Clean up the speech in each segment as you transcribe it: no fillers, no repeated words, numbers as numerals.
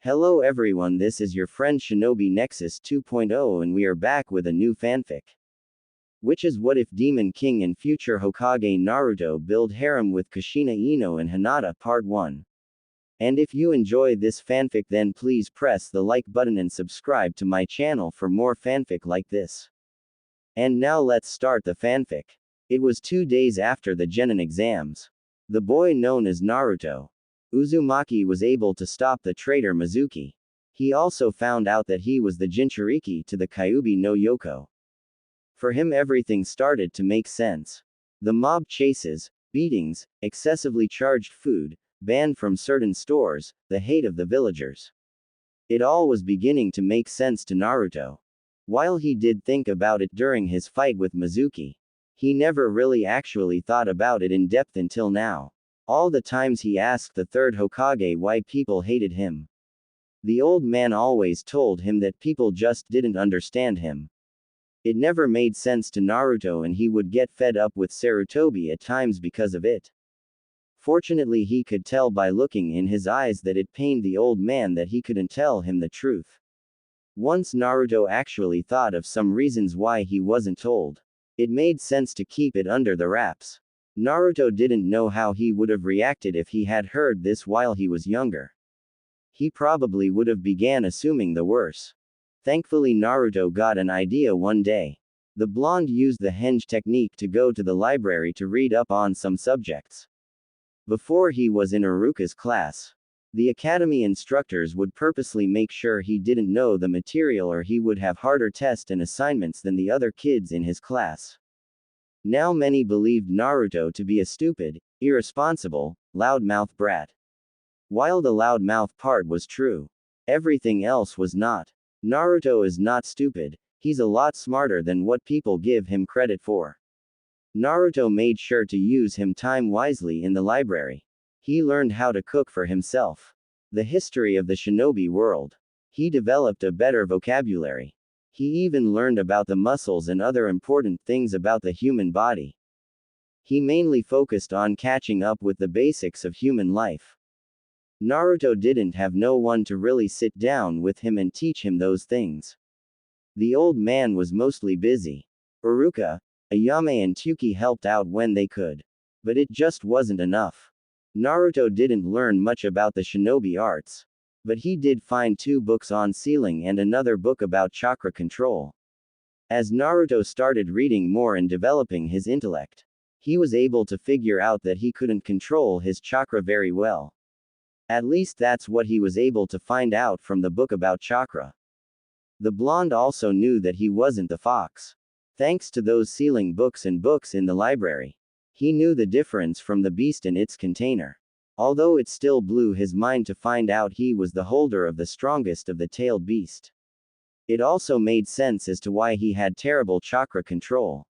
Hello everyone, this is your friend Shinobi Nexus 2.0 and we are back with a new fanfic. Which is what if Demon King and future Hokage Naruto build harem with Kushina Ino and Hinata Part 1. And if you enjoy this fanfic then please press the like button and subscribe to my channel for more fanfic like this. And now let's start the fanfic. It was 2 days after the Genin exams. The boy known as Naruto, Uzumaki, was able to stop the traitor Mizuki. He also found out that he was the Jinchuriki to the Kyuubi no Yoko. For him everything started to make sense. The mob chases, beatings, excessively charged food, banned from certain stores, the hate of the villagers. It all was beginning to make sense to Naruto. While he did think about it during his fight with Mizuki, he never really actually thought about it in depth until now. All the times he asked the third Hokage why people hated him. The old man always told him that people just didn't understand him. It never made sense to Naruto and he would get fed up with Sarutobi at times because of it. Fortunately he could tell by looking in his eyes that it pained the old man that he couldn't tell him the truth. Once Naruto actually thought of some reasons why he wasn't told. It made sense to keep it under the wraps. Naruto didn't know how he would have reacted if he had heard this while he was younger. He probably would have began assuming the worst. Thankfully Naruto got an idea one day. The blonde used the henge technique to go to the library to read up on some subjects. Before he was in Iruka's class, the academy instructors would purposely make sure he didn't know the material or he would have harder tests and assignments than the other kids in his class. Now many believed Naruto to be a stupid, irresponsible, loudmouth brat. While the loudmouth part was true, everything else was not. Naruto is not stupid, he's a lot smarter than what people give him credit for. Naruto made sure to use his time wisely in the library. He learned how to cook for himself. The history of the shinobi world. He developed a better vocabulary. He even learned about the muscles and other important things about the human body. He mainly focused on catching up with the basics of human life. Naruto didn't have no one to really sit down with him and teach him those things. The old man was mostly busy. Iruka, Ayame and Tuki helped out when they could. But it just wasn't enough. Naruto didn't learn much about the shinobi arts. But he did find 2 books on sealing and another book about chakra control. As Naruto started reading more and developing his intellect, he was able to figure out that he couldn't control his chakra very well. At least that's what he was able to find out from the book about chakra. The blonde also knew that he wasn't the fox. Thanks to those sealing books and books in the library, he knew the difference from the beast and its container. Although it still blew his mind to find out he was the holder of the strongest of the tailed beast. It also made sense as to why he had terrible chakra control.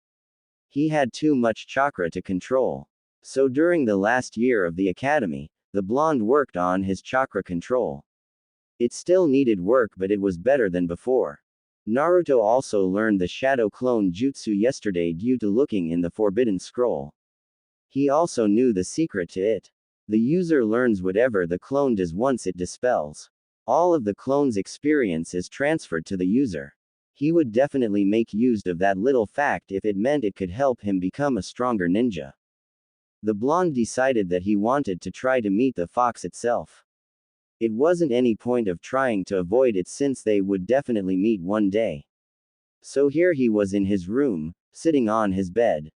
He had too much chakra to control. So during the last year of the academy, the blonde worked on his chakra control. It still needed work but it was better than before. Naruto also learned the shadow clone jutsu yesterday due to looking in the forbidden scroll. He also knew the secret to it. The user learns whatever the clone does once it dispels. All of the clone's experience is transferred to the user. He would definitely make use of that little fact if it meant it could help him become a stronger ninja. The blonde decided that he wanted to try to meet the fox itself. It wasn't any point of trying to avoid it since they would definitely meet one day. So here he was in his room, sitting on his bed.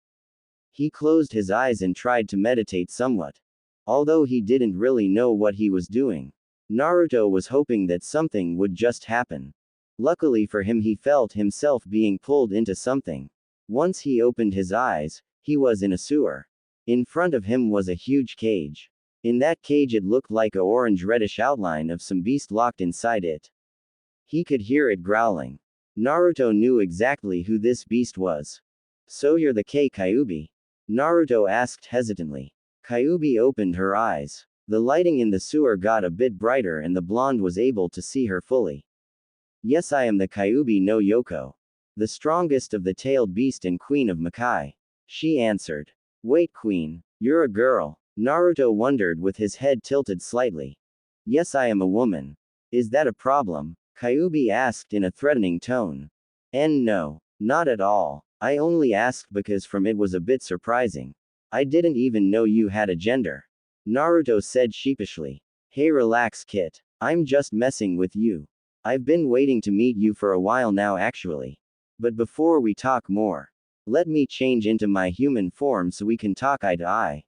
He closed his eyes and tried to meditate somewhat. Although he didn't really know what he was doing, Naruto was hoping that something would just happen. Luckily for him he felt himself being pulled into something. Once he opened his eyes, he was in a sewer. In front of him was a huge cage. In that cage it looked like a orange-reddish outline of some beast locked inside it. He could hear it growling. Naruto knew exactly who this beast was. "So you're the Kyuubi?" Naruto asked hesitantly. Kyuubi opened her eyes. The lighting in the sewer got a bit brighter and the blonde was able to see her fully. "Yes, I am the Kyuubi no Yoko. The strongest of the tailed beast and queen of Makai," she answered. "Wait, queen, you're a girl?" Naruto wondered with his head tilted slightly. "Yes, I am a woman. Is that a problem? Kyuubi asked in a threatening tone. No, not at all. I only asked because from it was a bit surprising. I didn't even know you had a gender. Naruto said sheepishly. Hey, relax, Kit. I'm just messing with you. I've been waiting to meet you for a while now actually. But before we talk more, let me change into my human form so we can talk eye to eye.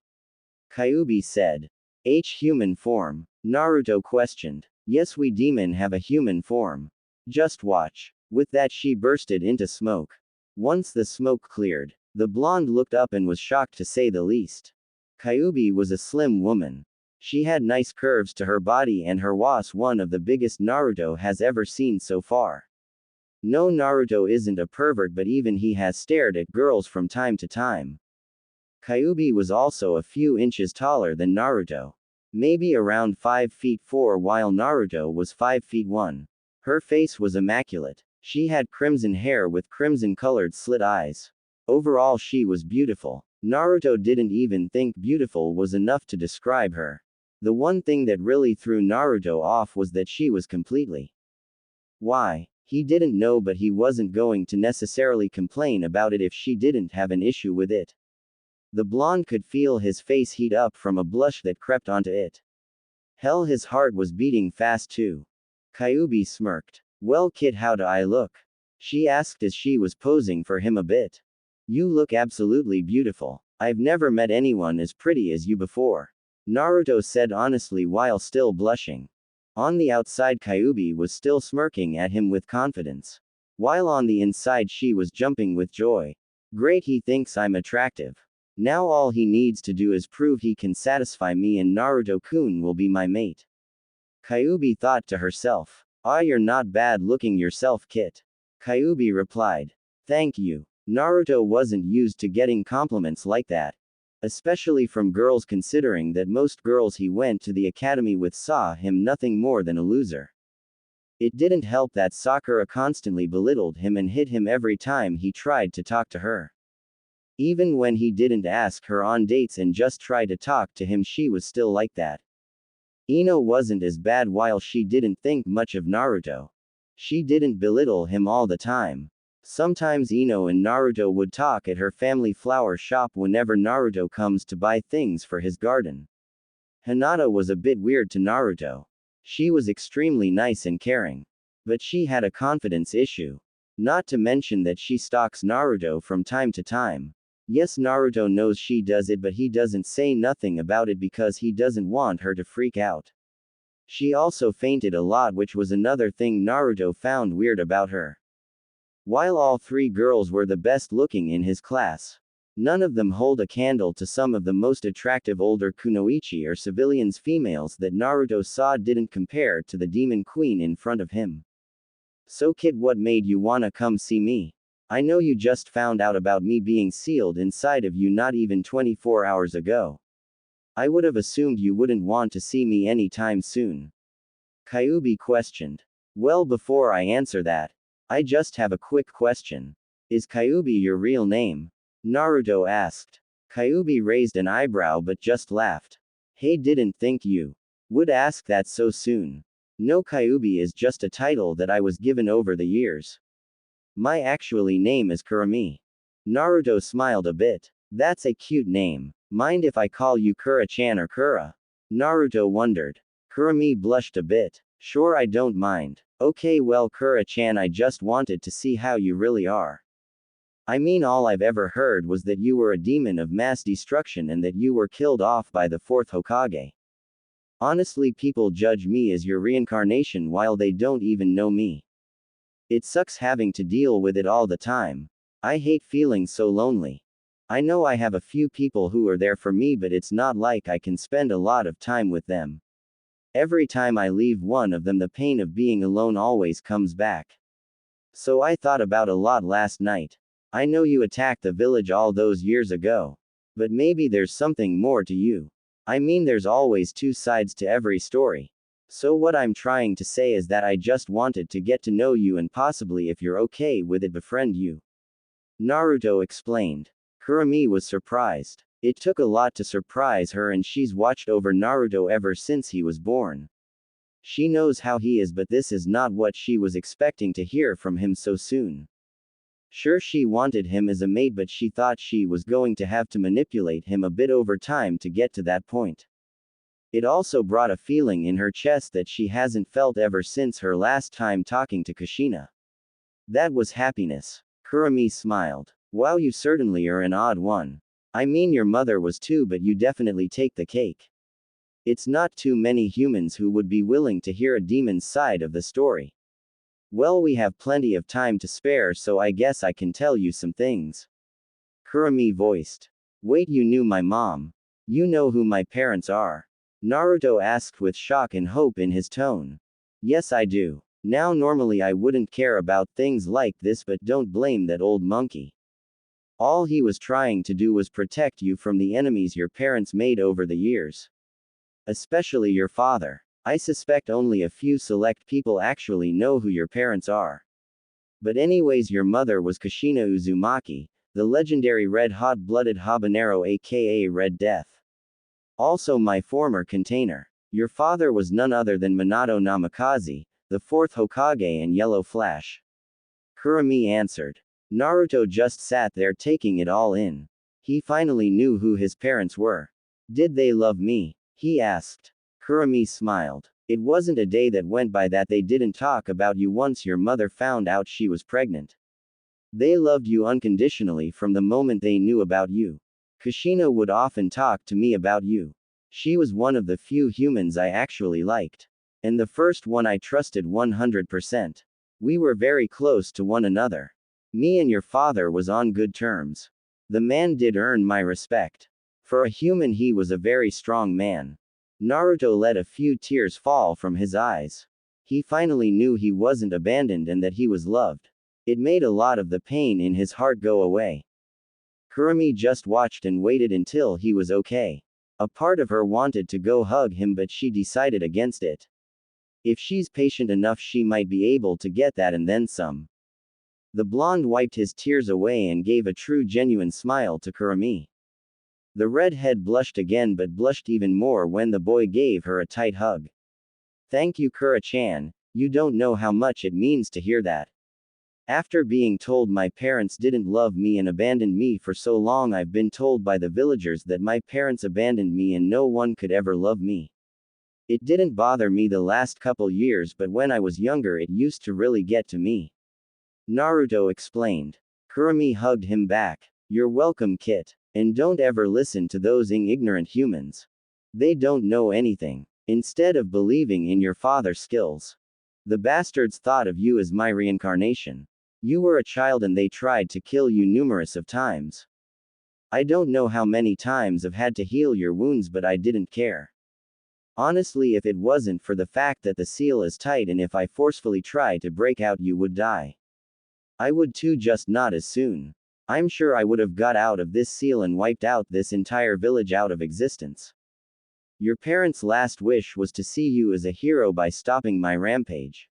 Kyuubi said. Human form? Naruto questioned. Yes, we demon have a human form. Just watch. With that she bursted into smoke. Once the smoke cleared, the blonde looked up and was shocked to say the least. Kyuubi was a slim woman. She had nice curves to her body and her was one of the biggest Naruto has ever seen so far. No, Naruto isn't a pervert, but even he has stared at girls from time to time. Kyuubi was also a few inches taller than Naruto. Maybe around 5 feet 4 while Naruto was 5 feet 1. Her face was immaculate. She had crimson hair with crimson-colored slit eyes. Overall she was beautiful. Naruto didn't even think beautiful was enough to describe her. The one thing that really threw Naruto off was that she was completely. Why? He didn't know, but he wasn't going to necessarily complain about it if she didn't have an issue with it. The blonde could feel his face heat up from a blush that crept onto it. Hell, his heart was beating fast too. Kyuubi smirked. Well, Kid, how do I look? She asked as she was posing for him a bit. You look absolutely beautiful. I've never met anyone as pretty as you before. Naruto said honestly while still blushing. On the outside Kyuubi was still smirking at him with confidence. While on the inside she was jumping with joy. Great, he thinks I'm attractive. Now all he needs to do is prove he can satisfy me and Naruto-kun will be my mate. Kyuubi thought to herself. Ah, you're not bad looking yourself, Kit. Kyuubi replied. Thank you. Naruto wasn't used to getting compliments like that. Especially from girls, considering that most girls he went to the academy with saw him nothing more than a loser. It didn't help that Sakura constantly belittled him and hit him every time he tried to talk to her. Even when he didn't ask her on dates and just tried to talk to him, she was still like that. Ino wasn't as bad while she didn't think much of Naruto. She didn't belittle him all the time. Sometimes Ino and Naruto would talk at her family flower shop whenever Naruto comes to buy things for his garden. Hinata was a bit weird to Naruto. She was extremely nice and caring. But she had a confidence issue. Not to mention that she stalks Naruto from time to time. Yes, Naruto knows she does it, but he doesn't say nothing about it because he doesn't want her to freak out. She also fainted a lot, which was another thing Naruto found weird about her. While all three girls were the best looking in his class, none of them hold a candle to some of the most attractive older kunoichi or civilians females that Naruto saw didn't compare to the demon queen in front of him. So kid, what made you wanna come see me? I know you just found out about me being sealed inside of you not even 24 hours ago. I would have assumed you wouldn't want to see me anytime soon. Kyuubi questioned. Well, before I answer that, I just have a quick question. Is Kyuubi your real name? Naruto asked. Kyuubi raised an eyebrow but just laughed. Hey, didn't think you would ask that so soon. No, Kyuubi is just a title that I was given over the years. My actually name is Kurami. Naruto smiled a bit. That's a cute name. Mind if I call you Kura-chan or Kura? Naruto wondered. Kurami blushed a bit. Sure, I don't mind. Okay, well, Kura-chan, I just wanted to see how you really are. I mean, all I've ever heard was that you were a demon of mass destruction and that you were killed off by the 4th Hokage. Honestly, people judge me as your reincarnation while they don't even know me. It sucks having to deal with it all the time. I hate feeling so lonely. I know I have a few people who are there for me, but it's not like I can spend a lot of time with them. Every time I leave one of them, the pain of being alone always comes back. So I thought about a lot last night. I know you attacked the village all those years ago. But maybe there's something more to you. I mean, there's always two sides to every story. So what I'm trying to say is that I just wanted to get to know you and possibly, if you're okay with it, befriend you. Naruto explained. Kurami was surprised. It took a lot to surprise her, and she's watched over Naruto ever since he was born. She knows how he is, but this is not what she was expecting to hear from him so soon. Sure, she wanted him as a mate, but she thought she was going to have to manipulate him a bit over time to get to that point. It also brought a feeling in her chest that she hasn't felt ever since her last time talking to Kushina. That was happiness. Kurumi smiled. Wow, you certainly are an odd one. I mean, your mother was too, but you definitely take the cake. It's not too many humans who would be willing to hear a demon's side of the story. Well, we have plenty of time to spare, so I guess I can tell you some things. Kurumi voiced. Wait, you knew my mom? You know who my parents are? Naruto asked with shock and hope in his tone. Yes, I do. Now, normally I wouldn't care about things like this, but don't blame that old monkey. All he was trying to do was protect you from the enemies your parents made over the years. Especially your father. I suspect only a few select people actually know who your parents are. But anyways, your mother was Kushina Uzumaki, the legendary red hot-blooded habanero aka Red Death. Also my former container. Your father was none other than Minato Namikaze, the fourth Hokage and Yellow Flash. Kurumi answered. Naruto just sat there taking it all in. He finally knew who his parents were. Did they love me? He asked. Kurumi smiled. It wasn't a day that went by that they didn't talk about you once your mother found out she was pregnant. They loved you unconditionally from the moment they knew about you. Kushina would often talk to me about you. She was one of the few humans I actually liked. And the first one I trusted 100%. We were very close to one another. Me and your father was on good terms. The man did earn my respect. For a human, he was a very strong man. Naruto let a few tears fall from his eyes. He finally knew he wasn't abandoned and that he was loved. It made a lot of the pain in his heart go away. Kurumi just watched and waited until he was okay. A part of her wanted to go hug him, but she decided against it. If she's patient enough, she might be able to get that and then some. The blonde wiped his tears away and gave a true genuine smile to Kurumi. The redhead blushed again, but blushed even more when the boy gave her a tight hug. Thank you, Kura-chan. You don't know how much it means to hear that. After being told my parents didn't love me and abandoned me for so long, I've been told by the villagers that my parents abandoned me and no one could ever love me. It didn't bother me the last couple years, but when I was younger it used to really get to me. Naruto explained. Kurumi hugged him back. You're welcome, Kit. And don't ever listen to those ignorant humans. They don't know anything. Instead of believing in your father's skills. The bastards thought of you as my reincarnation. You were a child and they tried to kill you numerous of times. I don't know how many times I've had to heal your wounds, but I didn't care. Honestly, if it wasn't for the fact that the seal is tight and if I forcefully tried to break out you would die. I would too, just not as soon. I'm sure I would have got out of this seal and wiped out this entire village out of existence. Your parents' last wish was to see you as a hero by stopping my rampage.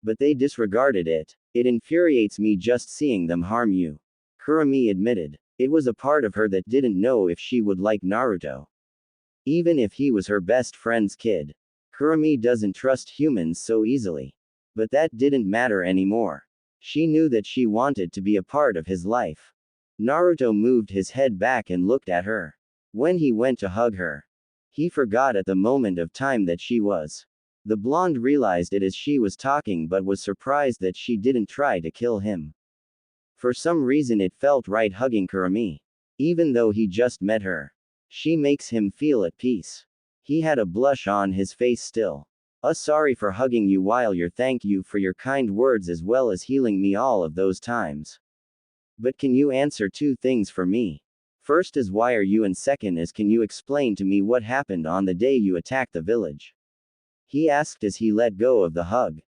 But they disregarded it. It infuriates me just seeing them harm you. Kurumi admitted. It was a part of her that didn't know if she would like Naruto. Even if he was her best friend's kid. Kurumi doesn't trust humans so easily. But that didn't matter anymore. She knew that she wanted to be a part of his life. Naruto moved his head back and looked at her. When he went to hug her, he forgot at the moment of time that she was. The blonde realized it as she was talking, but was surprised that she didn't try to kill him. For some reason it felt right hugging Kurumi. Even though he just met her. She makes him feel at peace. He had a blush on his face still. Sorry for hugging you while you're thank you for your kind words as well as healing me all of those times. But can you answer two things for me? First is why are you, and second is can you explain to me what happened on the day you attacked the village? He asked as he let go of the hug.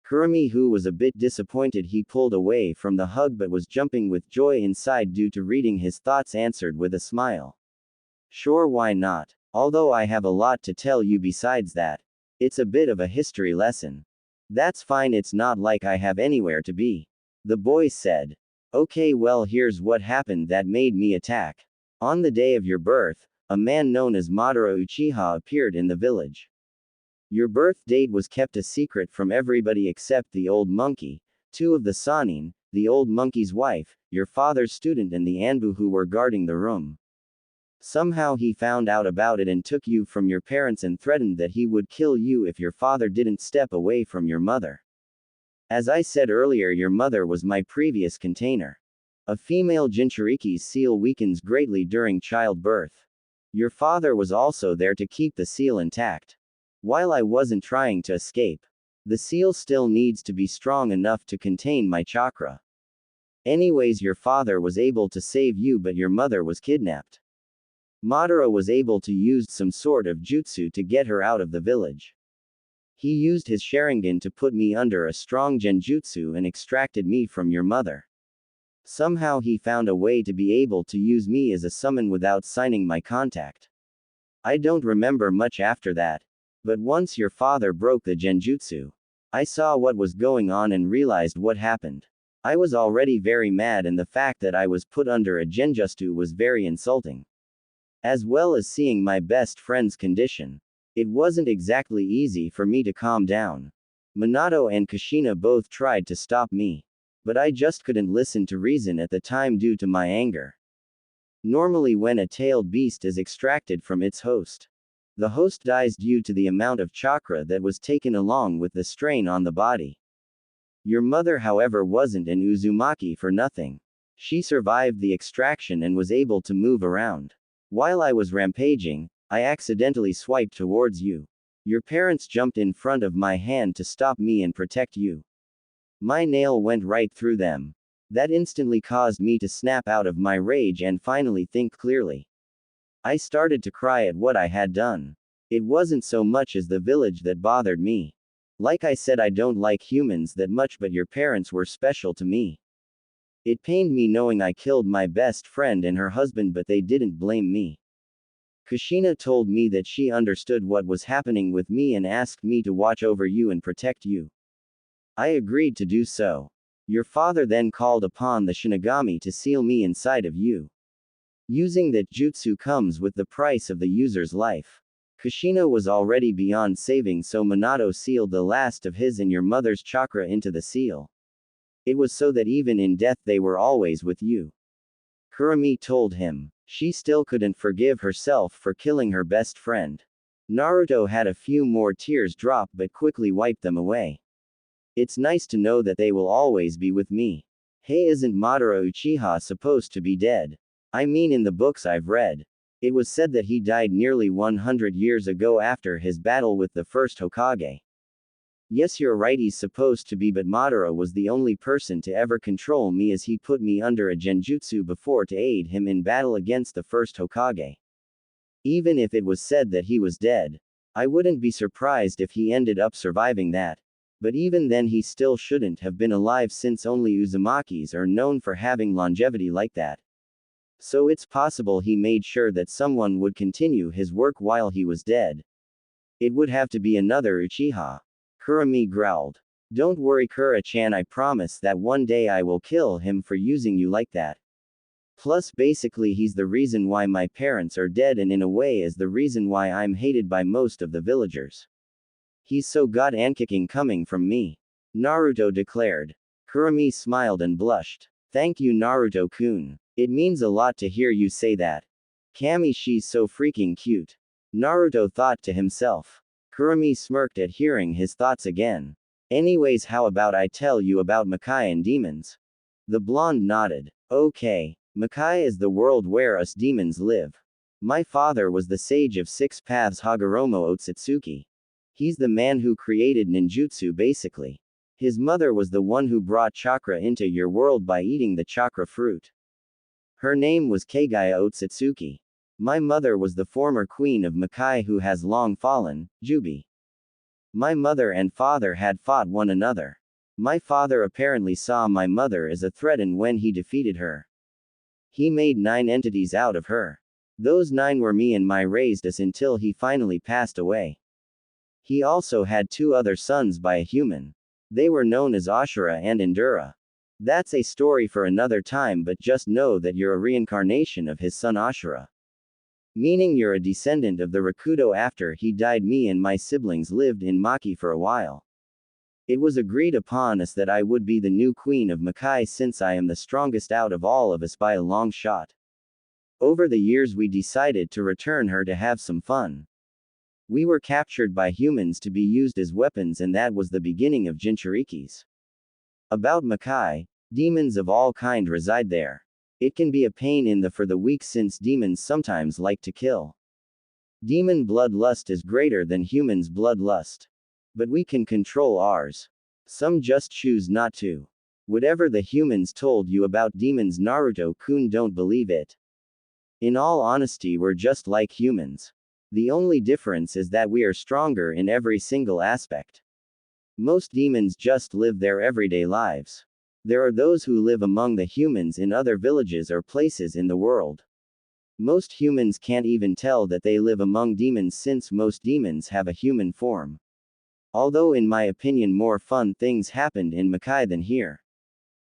Kurumi, who was a bit disappointed he pulled away from the hug but was jumping with joy inside due to reading his thoughts, answered with a smile. Sure, why not? Although I have a lot to tell you besides that. It's a bit of a history lesson. That's fine, it's not like I have anywhere to be. The boy said. Okay, well, here's what happened that made me attack. On the day of your birth, a man known as Madara Uchiha appeared in the village. Your birth date was kept a secret from everybody except the old monkey, two of the Sanin, the old monkey's wife, your father's student and the Anbu who were guarding the room. Somehow he found out about it and took you from your parents and threatened that he would kill you if your father didn't step away from your mother. As I said earlier, your mother was my previous container. A female Jinchuriki's seal weakens greatly during childbirth. Your father was also there to keep the seal intact. While I wasn't trying to escape, the seal still needs to be strong enough to contain my chakra. Anyways, your father was able to save you, but your mother was kidnapped. Madara was able to use some sort of jutsu to get her out of the village. He used his Sharingan to put me under a strong genjutsu and extracted me from your mother. Somehow he found a way to be able to use me as a summon without signing my contact. I don't remember much after that. But once your father broke the genjutsu, I saw what was going on and realized what happened. I was already very mad, and the fact that I was put under a genjutsu was very insulting. As well as seeing my best friend's condition. It wasn't exactly easy for me to calm down. Minato and Kushina both tried to stop me. But I just couldn't listen to reason at the time due to my anger. Normally when a tailed beast is extracted from its host, the host dies due to the amount of chakra that was taken along with the strain on the body. Your mother, however, wasn't an Uzumaki for nothing. She survived the extraction and was able to move around. While I was rampaging, I accidentally swiped towards you. Your parents jumped in front of my hand to stop me and protect you. My nail went right through them. That instantly caused me to snap out of my rage and finally think clearly. I started to cry at what I had done. It wasn't so much as the village that bothered me. Like I said, I don't like humans that much, but your parents were special to me. It pained me knowing I killed my best friend and her husband, but they didn't blame me. Kushina told me that she understood what was happening with me and asked me to watch over you and protect you. I agreed to do so. Your father then called upon the Shinigami to seal me inside of you. Using that jutsu comes with the price of the user's life. Kushina was already beyond saving, so Minato sealed the last of his and your mother's chakra into the seal. It was so that even in death they were always with you. Kurumi told him. She still couldn't forgive herself for killing her best friend. Naruto had a few more tears drop but quickly wiped them away. It's nice to know that they will always be with me. Hey, isn't Madara Uchiha supposed to be dead? I mean, in the books I've read, it was said that he died nearly 100 years ago after his battle with the first Hokage. Yes, you're right, he's supposed to be, but Madara was the only person to ever control me, as he put me under a genjutsu before to aid him in battle against the first Hokage. Even if it was said that he was dead, I wouldn't be surprised if he ended up surviving that. But even then he still shouldn't have been alive, since only Uzumakis are known for having longevity like that. So it's possible he made sure that someone would continue his work while he was dead. It would have to be another Uchiha. Kurumi growled. Don't worry, Kura-chan, I promise that one day I will kill him for using you like that. Plus, basically, he's the reason why my parents are dead, and in a way is the reason why I'm hated by most of the villagers. He's so god-kicking coming from me. Naruto declared. Kurumi smiled and blushed. Thank you, Naruto-kun. It means a lot to hear you say that. Kami, she's so freaking cute. Naruto thought to himself. Kurumi smirked at hearing his thoughts again. Anyways, how about I tell you about Makai and demons? The blonde nodded. Okay. Makai is the world where us demons live. My father was the sage of 6 paths Hagoromo Otsutsuki. He's the man who created ninjutsu basically. His mother was the one who brought chakra into your world by eating the chakra fruit. Her name was Kagaya Otsutsuki. My mother was the former queen of Makai who has long fallen, Jubi. My mother and father had fought one another. My father apparently saw my mother as a threat, and when he defeated her, he made 9 entities out of her. Those 9 were me, and my raised us until he finally passed away. He also had 2 other sons by a human. They were known as Ashura and Indura. That's a story for another time, but just know that you're a reincarnation of his son Ashura. Meaning you're a descendant of the Rakuto. After he died, me and my siblings lived in Maki for a while. It was agreed upon us that I would be the new queen of Makai since I am the strongest out of all of us by a long shot. Over the years we decided to return her to have some fun. We were captured by humans to be used as weapons, and that was the beginning of Jinchurikis. About Makai, demons of all kind reside there. It can be a pain in the for the weak since demons sometimes like to kill. Demon bloodlust is greater than humans' bloodlust. But we can control ours. Some just choose not to. Whatever the humans told you about demons, Naruto-kun, don't believe it. In all honesty, we're just like humans. The only difference is that we are stronger in every single aspect. Most demons just live their everyday lives. There are those who live among the humans in other villages or places in the world. Most humans can't even tell that they live among demons since most demons have a human form. Although in my opinion more fun things happened in Makai than here.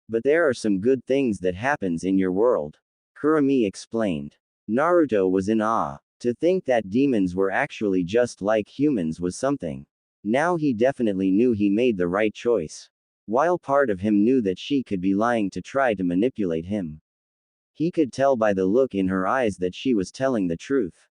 But there are some good things that happens in your world. Kurami explained. Naruto was in awe. To think that demons were actually just like humans was something. Now he definitely knew he made the right choice. While part of him knew that she could be lying to try to manipulate him. He could tell by the look in her eyes that she was telling the truth.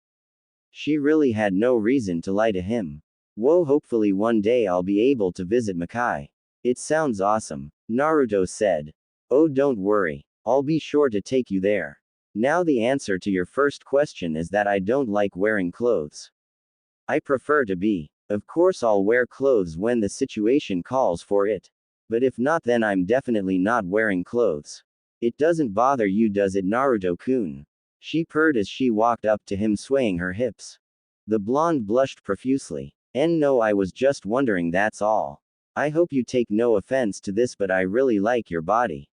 She really had no reason to lie to him. Whoa, hopefully one day I'll be able to visit Makai. It sounds awesome, Naruto said. Oh, don't worry. I'll be sure to take you there. Now the answer to your first question is that I don't like wearing clothes. I prefer to be. Of course I'll wear clothes when the situation calls for it. But if not, then I'm definitely not wearing clothes. It doesn't bother you, does it, Naruto-kun? She purred as she walked up to him, swaying her hips. The blonde blushed profusely. No, I was just wondering, that's all. I hope you take no offense to this, but I really like your body.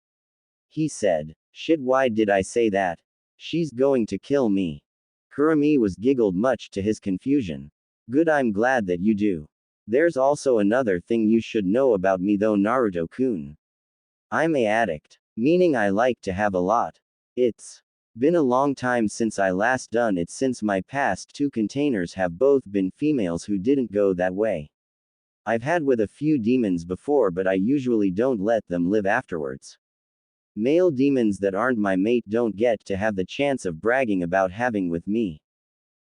He said. Shit, why did I say that? She's going to kill me. Kurami was giggled much to his confusion. Good, I'm glad that you do. There's also another thing you should know about me though, Naruto-kun. I'm a addict. Meaning I like to have a lot. It's been a long time since I last done it, since my past 2 containers have both been females who didn't go that way. I've had with a few demons before, but I usually don't let them live afterwards. Male demons that aren't my mate don't get to have the chance of bragging about having with me.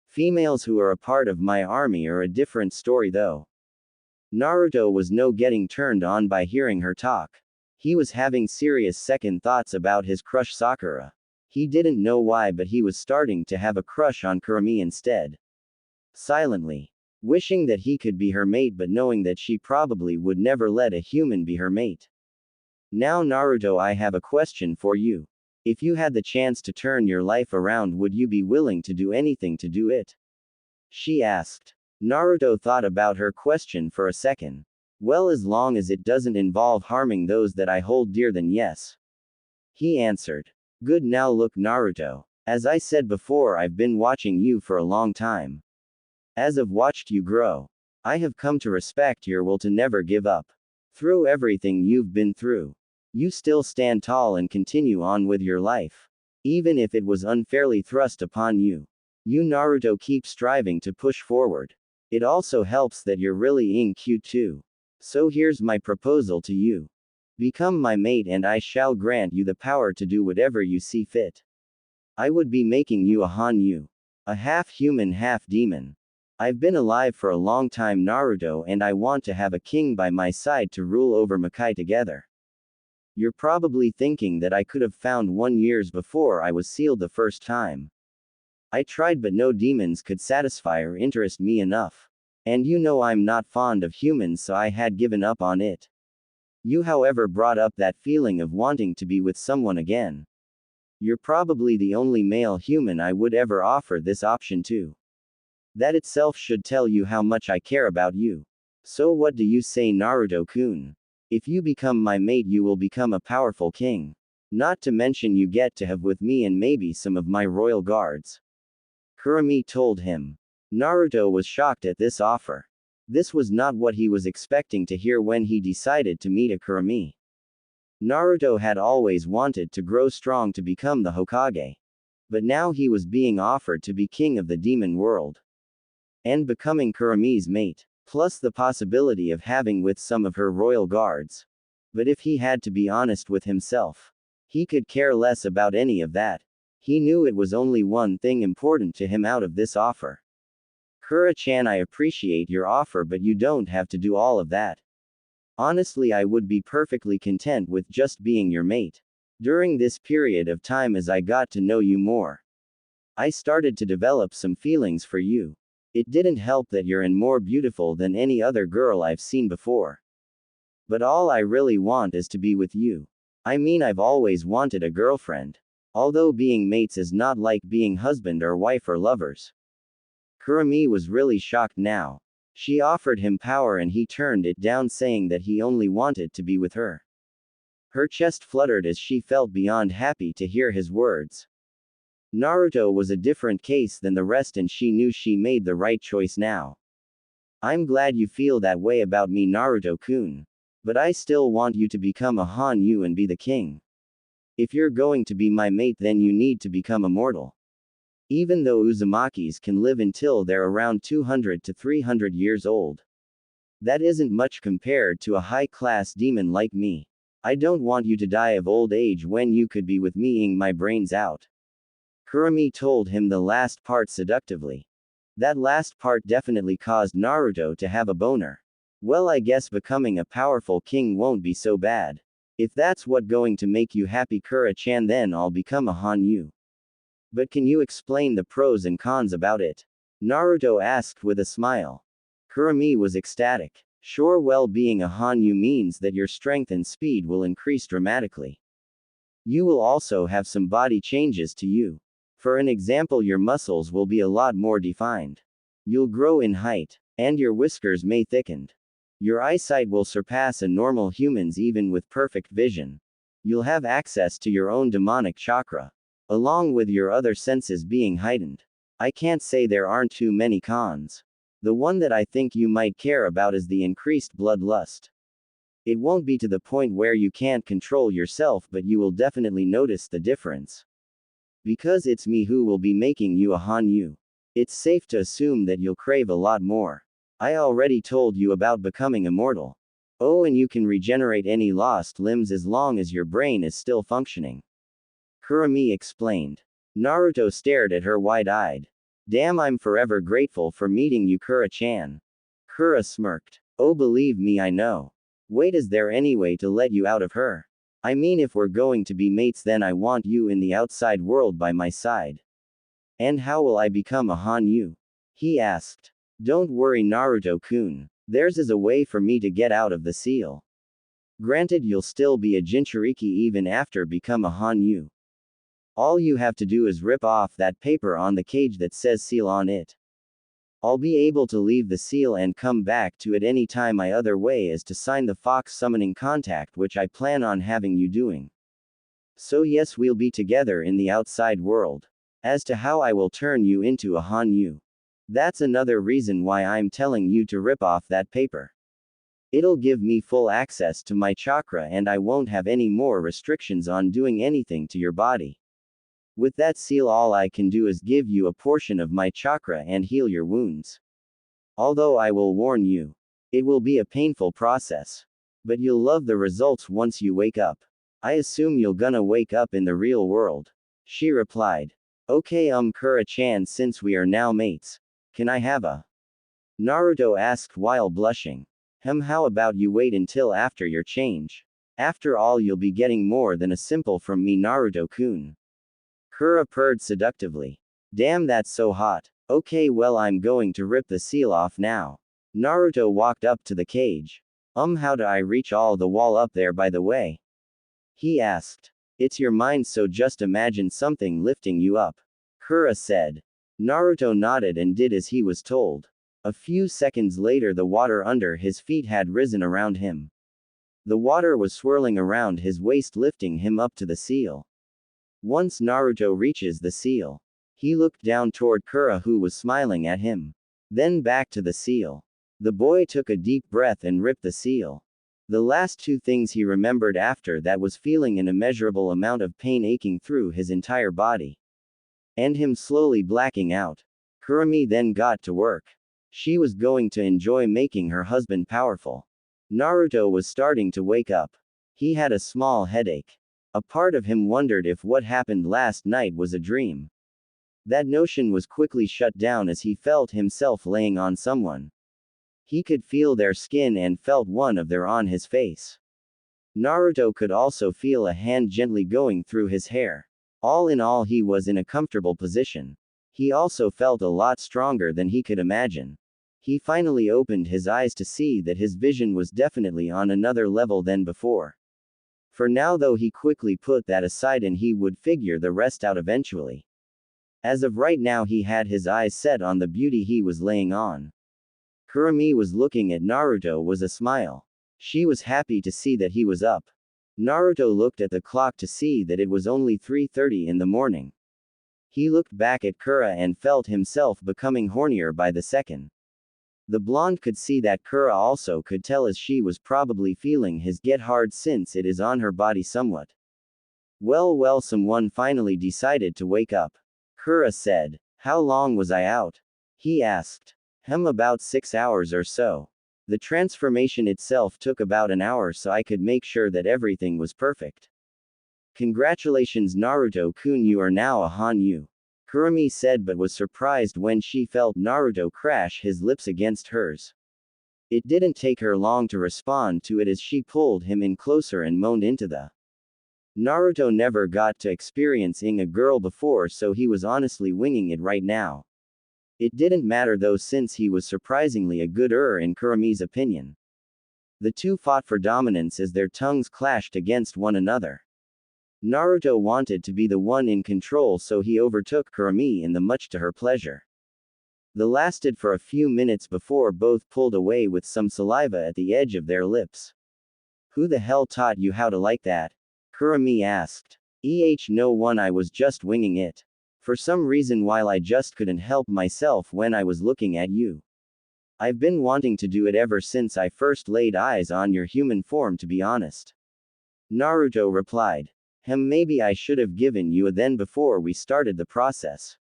Females who are a part of my army are a different story though. Naruto was no getting turned on by hearing her talk. He was having serious second thoughts about his crush Sakura. He didn't know why, but he was starting to have a crush on Kurami instead. Silently. Wishing that he could be her mate, but knowing that she probably would never let a human be her mate. Now Naruto, I have a question for you. If you had the chance to turn your life around, would you be willing to do anything to do it? She asked. Naruto thought about her question for a second. Well, as long as it doesn't involve harming those that I hold dear, then yes. He answered. Good, now look, Naruto. As I said before, I've been watching you for a long time. As I've watched you grow, I have come to respect your will to never give up. Through everything you've been through, you still stand tall and continue on with your life. Even if it was unfairly thrust upon you. You, Naruto, keep striving to push forward. It also helps that you're really cute too. So here's my proposal to you. Become my mate and I shall grant you the power to do whatever you see fit. I would be making you a Hanyu. A half human, half demon. I've been alive for a long time, Naruto, and I want to have a king by my side to rule over Makai together. You're probably thinking that I could have found one years before I was sealed the first time. I tried, but no demons could satisfy or interest me enough. And you know I'm not fond of humans, so I had given up on it. You, however, brought up that feeling of wanting to be with someone again. You're probably the only male human I would ever offer this option to. That itself should tell you how much I care about you. So what do you say, Naruto-kun? If you become my mate, you will become a powerful king. Not to mention you get to have with me and maybe some of my royal guards. Kurami told him. Naruto was shocked at this offer. This was not what he was expecting to hear when he decided to meet a Kurami. Naruto had always wanted to grow strong to become the Hokage. But now he was being offered to be king of the demon world. And becoming Kurami's mate. Plus the possibility of having with some of her royal guards. But if he had to be honest with himself, he could care less about any of that. He knew it was only one thing important to him out of this offer. Kura-chan, I appreciate your offer, but you don't have to do all of that. Honestly, I would be perfectly content with just being your mate. During this period of time, as I got to know you more, I started to develop some feelings for you. It didn't help that you're more beautiful than any other girl I've seen before. But all I really want is to be with you. I mean, I've always wanted a girlfriend. Although being mates is not like being husband or wife or lovers. Kurami was really shocked now. She offered him power and he turned it down, saying that he only wanted to be with her. Her chest fluttered as she felt beyond happy to hear his words. Naruto was a different case than the rest, and she knew she made the right choice now. I'm glad you feel that way about me, Naruto-kun. But I still want you to become a Hanyu and be the king. If you're going to be my mate, then you need to become immortal. Even though Uzumakis can live until they're around 200 to 300 years old. That isn't much compared to a high-class demon like me. I don't want you to die of old age when you could be with me ing my brains out. Kurami told him the last part seductively. That last part definitely caused Naruto to have a boner. Well, I guess becoming a powerful king won't be so bad. If that's what going to make you happy, Kura-chan, then I'll become a Hanyu. But can you explain the pros and cons about it? Naruto asked with a smile. Kurami was ecstatic. Sure, well, being a Hanyu means that your strength and speed will increase dramatically. You will also have some body changes to you. For an example, your muscles will be a lot more defined. You'll grow in height, and your whiskers may thicken. Your eyesight will surpass a normal human's even with perfect vision. You'll have access to your own demonic chakra, along with your other senses being heightened. I can't say there aren't too many cons. The one that I think you might care about is the increased bloodlust. It won't be to the point where you can't control yourself, but you will definitely notice the difference. Because it's me who will be making you a Hanyu. It's safe to assume that you'll crave a lot more. I already told you about becoming immortal. Oh, and you can regenerate any lost limbs as long as your brain is still functioning. Kurami explained. Naruto stared at her wide-eyed. Damn, I'm forever grateful for meeting you, Kura-chan. Kura smirked. Oh, believe me, I know. Wait, is there any way to let you out of her? I mean, if we're going to be mates, then I want you in the outside world by my side. And how will I become a Hanyu? He asked. Don't worry, Naruto-kun. There's a way for me to get out of the seal. Granted, you'll still be a Jinchuriki even after become a Hanyu. All you have to do is rip off that paper on the cage that says seal on it. I'll be able to leave the seal and come back to it any time. My other way is to sign the fox summoning contact, which I plan on having you doing. So yes, we'll be together in the outside world. As to how I will turn you into a Hanyu, that's another reason why I'm telling you to rip off that paper. It'll give me full access to my chakra and I won't have any more restrictions on doing anything to your body. With that seal, all I can do is give you a portion of my chakra and heal your wounds. Although I will warn you, it will be a painful process. But you'll love the results once you wake up. I assume you're gonna wake up in the real world. She replied. Okay, Kura-chan, since we are now mates, can I have a? Naruto asked while blushing. How about you wait until after your change? After all, you'll be getting more than a simple from me, Naruto-kun. Kura purred seductively. Damn, that's so hot. Okay, well, I'm going to rip the seal off now. Naruto walked up to the cage. How do I reach all the wall up there, by the way? He asked. It's your mind, so just imagine something lifting you up. Kura said. Naruto nodded and did as he was told. A few seconds later, the water under his feet had risen around him. The water was swirling around his waist, lifting him up to the seal. Once Naruto reaches the seal, he looked down toward Kura, who was smiling at him. Then back to the seal. The boy took a deep breath and ripped the seal. The last two things he remembered after that was feeling an immeasurable amount of pain aching through his entire body. and him slowly blacking out. Kurumi then got to work. She was going to enjoy making her husband powerful. Naruto was starting to wake up. He had a small headache. A part of him wondered if what happened last night was a dream. That notion was quickly shut down as he felt himself laying on someone. He could feel their skin and felt one of their on his face. Naruto could also feel a hand gently going through his hair. All in all, he was in a comfortable position. He also felt a lot stronger than he could imagine. He finally opened his eyes to see that his vision was definitely on another level than before. For now though, he quickly put that aside and he would figure the rest out eventually. As of right now, he had his eyes set on the beauty he was laying on. Kurumi was looking at Naruto with a smile. She was happy to see that he was up. Naruto looked at the clock to see that it was only 3:30 in the morning. He looked back at Kura and felt himself becoming hornier by the second. The blonde could see that Kura also could tell, as she was probably feeling his get hard since it is on her body somewhat. Well, someone finally decided to wake up. Kura said. How long was I out? He asked. About 6 hours or so. The transformation itself took about an hour, so I could make sure that everything was perfect. Congratulations Naruto-kun, you are now a Hanyu. Kurumi said, but was surprised when she felt Naruto crash his lips against hers. It didn't take her long to respond to it as she pulled him in closer and moaned into the. Naruto never got to experiencing a girl before, so he was honestly winging it right now. It didn't matter though, since he was surprisingly a good-er in Kurumi's opinion. The two fought for dominance as their tongues clashed against one another. Naruto wanted to be the one in control, so he overtook Kurumi in the much to her pleasure. The lasted for a few minutes before both pulled away with some saliva at the edge of their lips. Who the hell taught you how to like that? Kurumi asked. No one, I was just winging it. For some reason while I just couldn't help myself when I was looking at you. I've been wanting to do it ever since I first laid eyes on your human form, to be honest. Naruto replied. Maybe I should have given you a then before we started the process.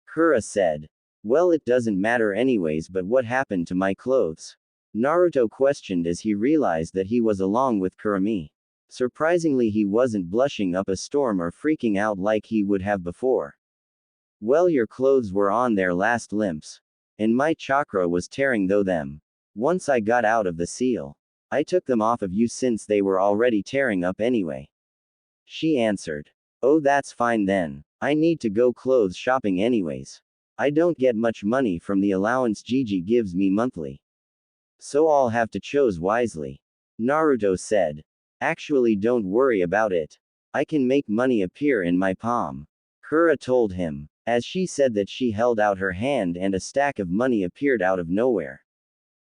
Kura said. Well, it doesn't matter anyways, but what happened to my clothes? Naruto questioned as he realized that he was along with Kurumi. Surprisingly, he wasn't blushing up a storm or freaking out like he would have before. Well, your clothes were on their last limps. And my chakra was tearing through them. Once I got out of the seal, I took them off of you since they were already tearing up anyway. She answered. Oh, that's fine then. I need to go clothes shopping anyways. I don't get much money from the allowance Gigi gives me monthly. So I'll have to choose wisely. Naruto said. Actually, don't worry about it. I can make money appear in my palm. Kura told him. As she said that, she held out her hand and a stack of money appeared out of nowhere.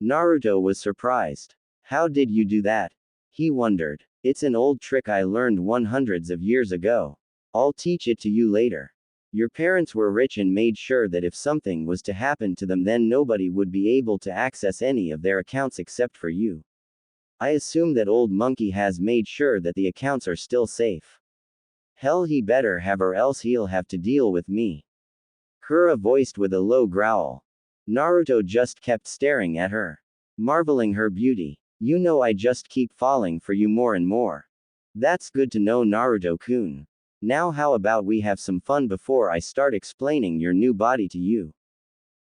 Naruto was surprised. How did you do that? He wondered. It's an old trick I learned hundreds of years ago. I'll teach it to you later. Your parents were rich and made sure that if something was to happen to them, then nobody would be able to access any of their accounts except for you. I assume that old monkey has made sure that the accounts are still safe. Hell, he better have, or else he'll have to deal with me. Kura voiced with a low growl. Naruto just kept staring at her, marveling her beauty. You know, I just keep falling for you more and more. That's good to know, Naruto-kun. Now how about we have some fun before I start explaining your new body to you?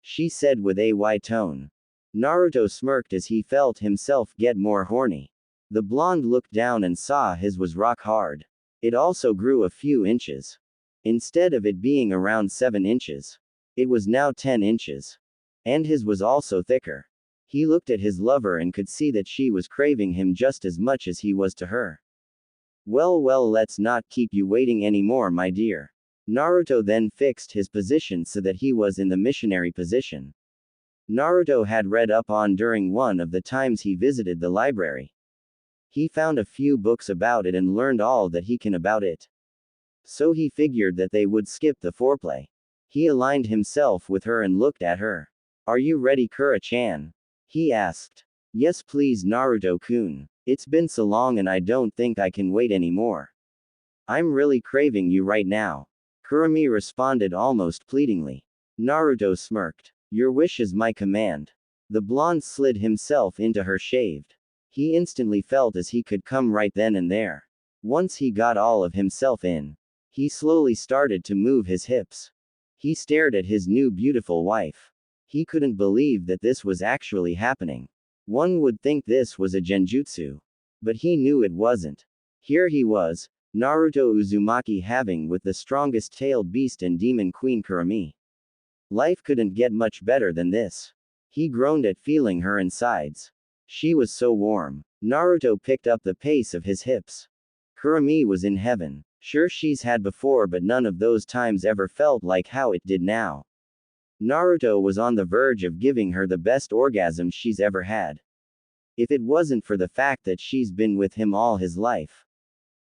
She said with a wry tone. Naruto smirked as he felt himself get more horny. The blonde looked down and saw his was rock hard. It also grew a few inches. Instead of it being around 7 inches, it was now 10 inches. And his was also thicker. He looked at his lover and could see that she was craving him just as much as he was to her. Well, let's not keep you waiting anymore, my dear. Naruto then fixed his position so that he was in the missionary position. Naruto had read up on during one of the times he visited the library. He found a few books about it and learned all that he can about it. So he figured that they would skip the foreplay. He aligned himself with her and looked at her. Are you ready, Kura-chan? He asked. Yes please, Naruto-kun. It's been so long and I don't think I can wait anymore. I'm really craving you right now. Kurumi responded almost pleadingly. Naruto smirked. Your wish is my command. The blonde slid himself into her shaved. He instantly felt as he could come right then and there. Once he got all of himself in, he slowly started to move his hips. He stared at his new beautiful wife. He couldn't believe that this was actually happening. One would think this was a genjutsu. But he knew it wasn't. Here he was, Naruto Uzumaki having with the strongest tailed beast and demon queen Kurumi. Life couldn't get much better than this. He groaned at feeling her insides. She was so warm. Naruto picked up the pace of his hips. Kurumi was in heaven. Sure, she's had before, but none of those times ever felt like how it did now. Naruto was on the verge of giving her the best orgasm she's ever had. If it wasn't for the fact that she's been with him all his life,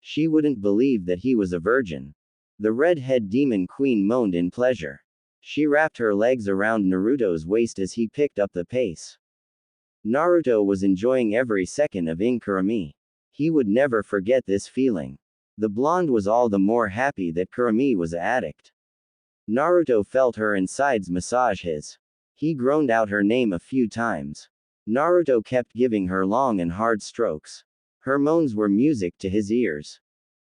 she wouldn't believe that he was a virgin. The red-head demon queen moaned in pleasure. She wrapped her legs around Naruto's waist as he picked up the pace. Naruto was enjoying every second of Kurumi. He would never forget this feeling. The blonde was all the more happy that Kurumi was an addict. Naruto felt her insides massage his. He groaned out her name a few times. Naruto kept giving her long and hard strokes. Her moans were music to his ears.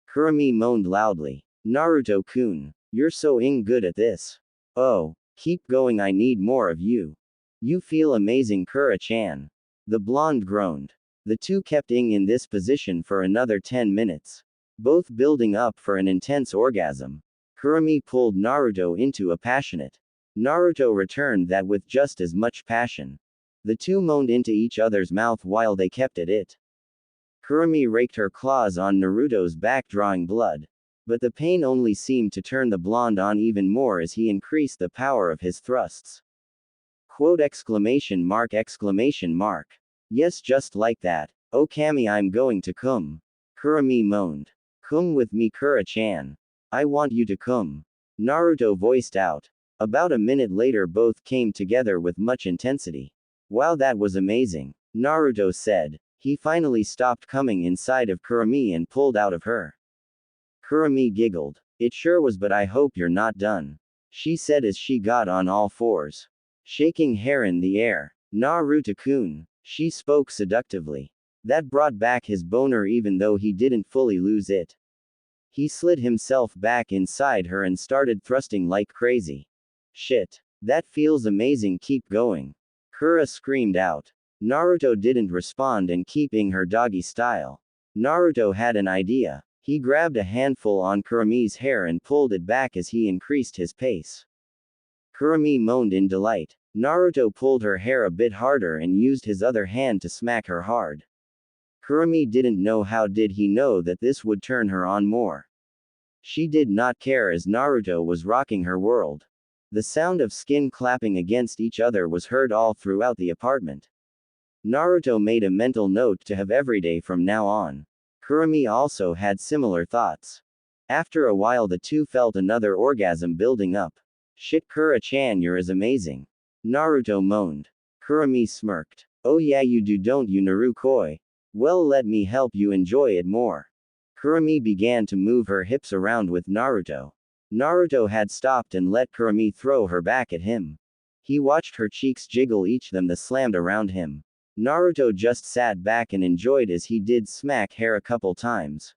Kurumi moaned loudly. Naruto-kun, you're so good at this. Oh, keep going, I need more of you. You feel amazing, Kura-chan. The blonde groaned. The two kept in this position for another 10 minutes. Both building up for an intense orgasm. Kurumi pulled Naruto into a passionate. Naruto returned that with just as much passion. The two moaned into each other's mouth while they kept at it. Kurumi raked her claws on Naruto's back, drawing blood. But the pain only seemed to turn the blonde on even more as he increased the power of his thrusts. Quote exclamation mark. Yes, just like that. Oh Kami, I'm going to come. Kurumi moaned. Come with me, Kura-chan. I want you to come. Naruto voiced out. About a minute later both came together with much intensity. Wow, that was amazing, Naruto said. He finally stopped coming inside of Kurumi and pulled out of her. Kurumi giggled. It sure was, but I hope you're not done, she said as she got on all fours, shaking hair in the air. Naruto-kun, she spoke seductively. That brought back his boner even though he didn't fully lose it. He slid himself back inside her and started thrusting like crazy. Shit. That feels amazing, keep going. Kura screamed out. Naruto didn't respond and keeping her doggy style. Naruto had an idea. He grabbed a handful on Kurumi's hair and pulled it back as he increased his pace. Kurumi moaned in delight. Naruto pulled her hair a bit harder and used his other hand to smack her hard. Kurumi didn't know how did he know that this would turn her on more. She did not care as Naruto was rocking her world. The sound of skin clapping against each other was heard all throughout the apartment. Naruto made a mental note to have every day from now on. Kurumi also had similar thoughts. After a while the two felt another orgasm building up. Shit, Kura-chan, you're as amazing. Naruto moaned. Kurumi smirked. Oh yeah you do, don't you, Narukoi? Well, let me help you enjoy it more. Kurumi began to move her hips around with Naruto. Naruto had stopped and let Kurumi throw her back at him. He watched her cheeks jiggle, each them that slammed around him. Naruto just sat back and enjoyed as he did smack hair a couple times.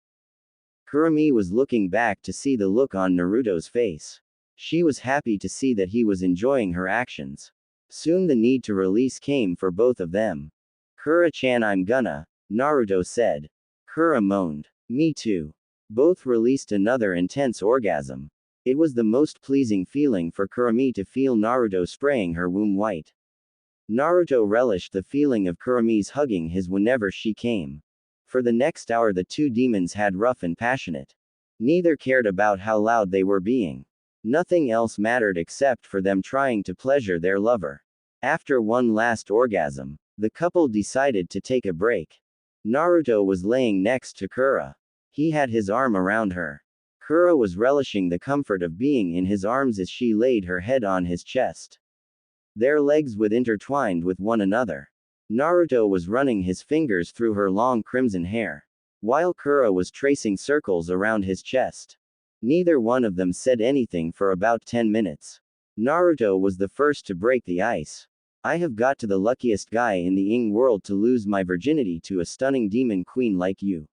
Kurumi was looking back to see the look on Naruto's face. She was happy to see that he was enjoying her actions. Soon the need to release came for both of them. Kura-chan, I'm gonna, Naruto said. Kura moaned. Me too. Both released another intense orgasm. It was the most pleasing feeling for Kurumi to feel Naruto spraying her womb white. Naruto relished the feeling of Kurumi's hugging his whenever she came. For the next hour the two demons had rough and passionate. Neither cared about how loud they were being. Nothing else mattered except for them trying to pleasure their lover. After one last orgasm, the couple decided to take a break. Naruto was laying next to Kura. He had his arm around her. Kura was relishing the comfort of being in his arms as she laid her head on his chest. Their legs were intertwined with one another. Naruto was running his fingers through her long crimson hair, while Kura was tracing circles around his chest. Neither one of them said anything for about 10 minutes. Naruto was the first to break the ice. I have got to the luckiest guy in the Ing world to lose my virginity to a stunning demon queen like you.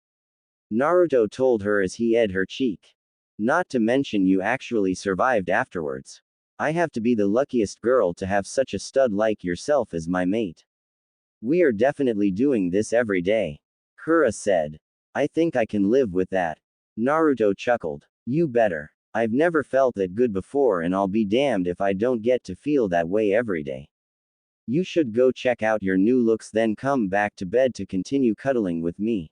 Naruto told her as he ed her cheek. Not to mention you actually survived afterwards. I have to be the luckiest girl to have such a stud like yourself as my mate. We are definitely doing this every day. Kura said. I think I can live with that. Naruto chuckled. You better. I've never felt that good before and I'll be damned if I don't get to feel that way every day. You should go check out your new looks then come back to bed to continue cuddling with me.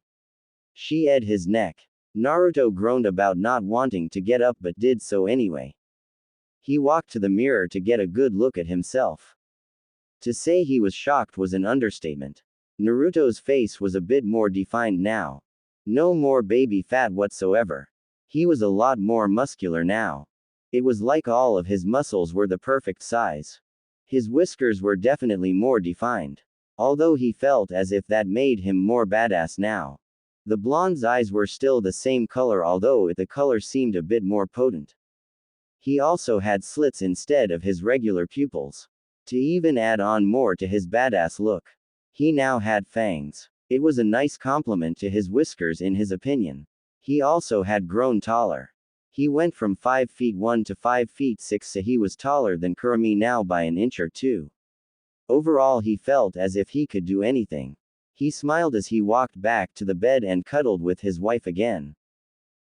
She ed his neck. Naruto groaned about not wanting to get up but did so anyway. He walked to the mirror to get a good look at himself. To say he was shocked was an understatement. Naruto's face was a bit more defined now. No more baby fat whatsoever. He was a lot more muscular now. It was like all of his muscles were the perfect size. His whiskers were definitely more defined. Although he felt as if that made him more badass now. The blonde's eyes were still the same color although the color seemed a bit more potent. He also had slits instead of his regular pupils. To even add on more to his badass look. He now had fangs. It was a nice compliment to his whiskers in his opinion. He also had grown taller. He went from 5 feet 1 to 5 feet 6 so he was taller than Kurumi now by an inch or two. Overall he felt as if he could do anything. He smiled as he walked back to the bed and cuddled with his wife again.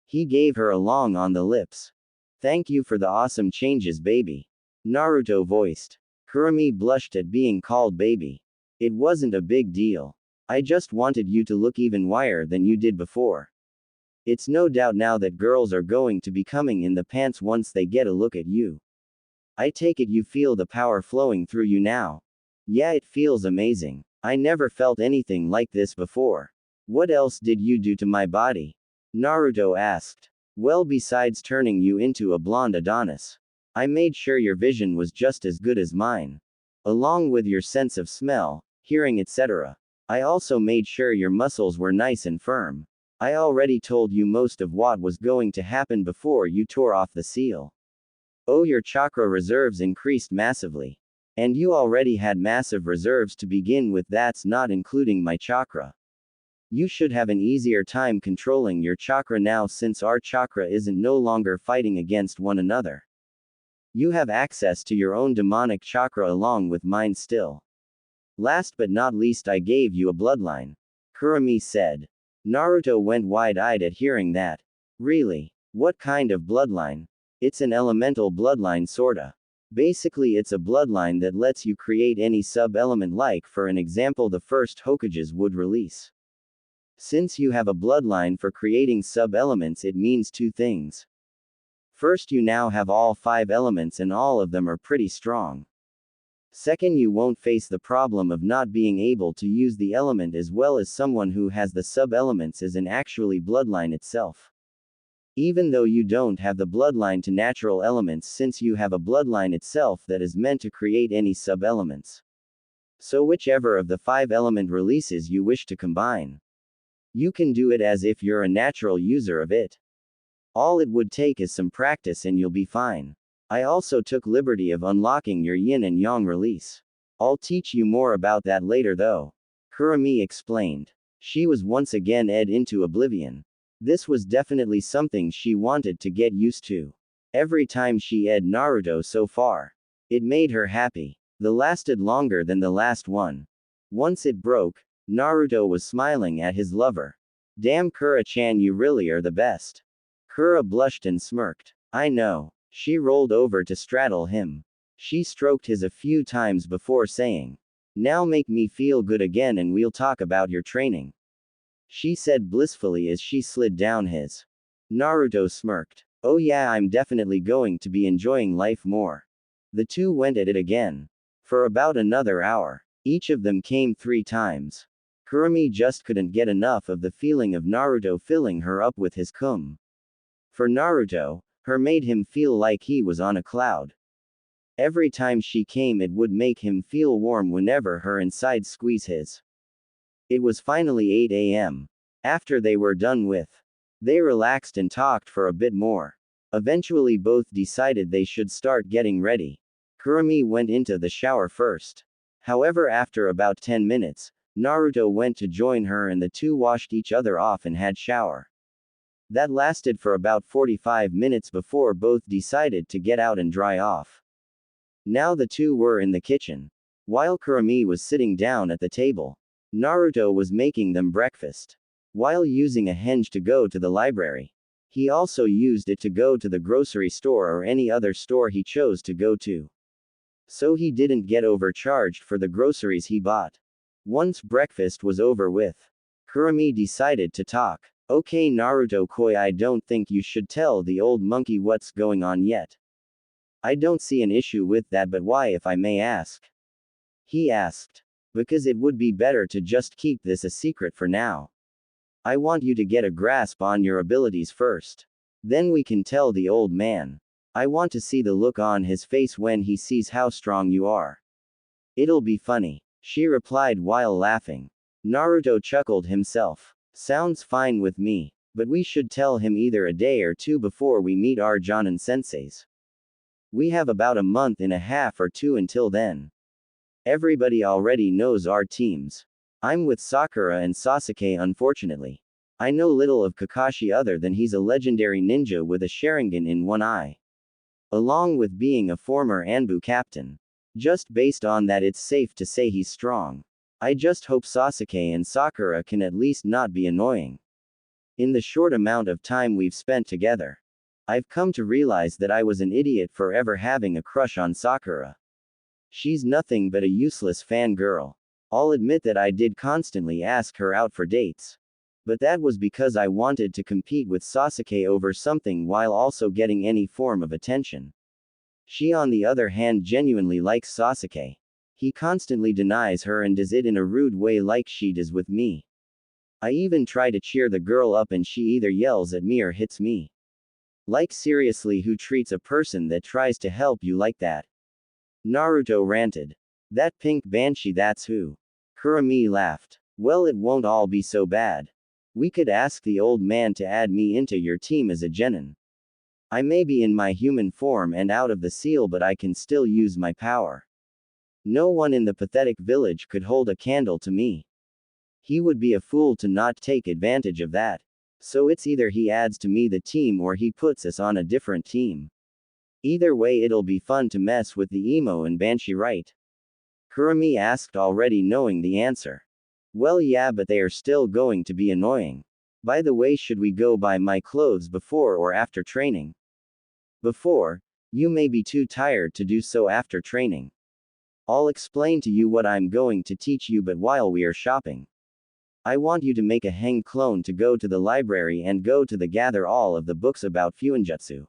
He gave her a long on the lips. Thank you for the awesome changes baby. Naruto voiced. Kurumi blushed at being called baby. It wasn't a big deal. I just wanted you to look even whiter than you did before. It's no doubt now that girls are going to be coming in the pants once they get a look at you. I take it you feel the power flowing through you now. Yeah, it feels amazing. I never felt anything like this before. What else did you do to my body? Naruto asked. Well, besides turning you into a blonde Adonis. I made sure your vision was just as good as mine. Along with your sense of smell, hearing etc. I also made sure your muscles were nice and firm. I already told you most of what was going to happen before you tore off the seal. Oh, your chakra reserves increased massively. And you already had massive reserves to begin with, that's not including my chakra. You should have an easier time controlling your chakra now since our chakra isn't no longer fighting against one another. You have access to your own demonic chakra along with mine still. Last but not least, I gave you a bloodline. Kurumi said. Naruto went wide-eyed at hearing that. Really? What kind of bloodline? It's an elemental bloodline sorta. Basically it's a bloodline that lets you create any sub-element like for an example the first Hokages would release. Since you have a bloodline for creating sub-elements it means two things. First, you now have all 5 elements and all of them are pretty strong. Second, you won't face the problem of not being able to use the element as well as someone who has the sub-elements as an actually bloodline itself. Even though you don't have the bloodline to natural elements since you have a bloodline itself that is meant to create any sub-elements. So whichever of the 5 element releases you wish to combine. You can do it as if you're a natural user of it. All it would take is some practice and you'll be fine. I also took liberty of unlocking your yin and yang release. I'll teach you more about that later though. Kurumi explained. She was once again ed into oblivion. This was definitely something she wanted to get used to. Every time she ed Naruto so far. It made her happy. The lasted longer than the last one. Once it broke, Naruto was smiling at his lover. Damn Kura-chan, you really are the best. Kura blushed and smirked. I know. She rolled over to straddle him. She stroked his a few times before saying, now make me feel good again and we'll talk about your training. She said blissfully as she slid down his. Naruto smirked. Oh yeah, I'm definitely going to be enjoying life more. The two went at it again. For about another hour. Each of them came 3 times. Kurumi just couldn't get enough of the feeling of Naruto filling her up with his cum. For Naruto, her made him feel like he was on a cloud. Every time she came it would make him feel warm whenever her insides squeeze his. It was finally 8 a.m. After they were done with. They relaxed and talked for a bit more. Eventually both decided they should start getting ready. Kurumi went into the shower first. However, after about 10 minutes, Naruto went to join her and the two washed each other off and had shower. That lasted for about 45 minutes before both decided to get out and dry off. Now the two were in the kitchen. While Kurumi was sitting down at the table, Naruto was making them breakfast. While using a henge to go to the library, he also used it to go to the grocery store or any other store he chose to go to. So he didn't get overcharged for the groceries he bought. Once breakfast was over with, Kurumi decided to talk. Okay Naruto-koi, I don't think you should tell the old monkey what's going on yet. I don't see an issue with that, but why, if I may ask? He asked. Because it would be better to just keep this a secret for now. I want you to get a grasp on your abilities first. Then we can tell the old man. I want to see the look on his face when he sees how strong you are. It'll be funny, she replied while laughing. Naruto chuckled himself. Sounds fine with me, but we should tell him either a day or two before we meet our Jonin senseis. We have about a month and a half or two until then. Everybody already knows our teams. I'm with Sakura and Sasuke unfortunately. I know little of Kakashi other than he's a legendary ninja with a Sharingan in one eye. Along with being a former Anbu captain. Just based on that, it's safe to say he's strong. I just hope Sasuke and Sakura can at least not be annoying. In the short amount of time we've spent together, I've come to realize that I was an idiot for ever having a crush on Sakura. She's nothing but a useless fangirl. I'll admit that I did constantly ask her out for dates. But that was because I wanted to compete with Sasuke over something while also getting any form of attention. She on the other hand genuinely likes Sasuke. He constantly denies her and does it in a rude way like she does with me. I even try to cheer the girl up and she either yells at me or hits me. Like seriously, who treats a person that tries to help you like that? Naruto ranted. That pink banshee, that's who. Kurumi laughed. Well, it won't all be so bad. We could ask the old man to add me into your team as a genin. I may be in my human form and out of the seal, but I can still use my power. No one in the pathetic village could hold a candle to me. He would be a fool to not take advantage of that. So it's either he adds to me the team or he puts us on a different team. Either way, it'll be fun to mess with the emo and banshee, right? Kurumi asked, already knowing the answer. Well, yeah, but they are still going to be annoying. By the way, should we go buy my clothes before or after training? Before. You may be too tired to do so after training. I'll explain to you what I'm going to teach you, but while we are shopping, I want you to make a heng clone to go to the library and go to the gather all of the books about Fuinjutsu.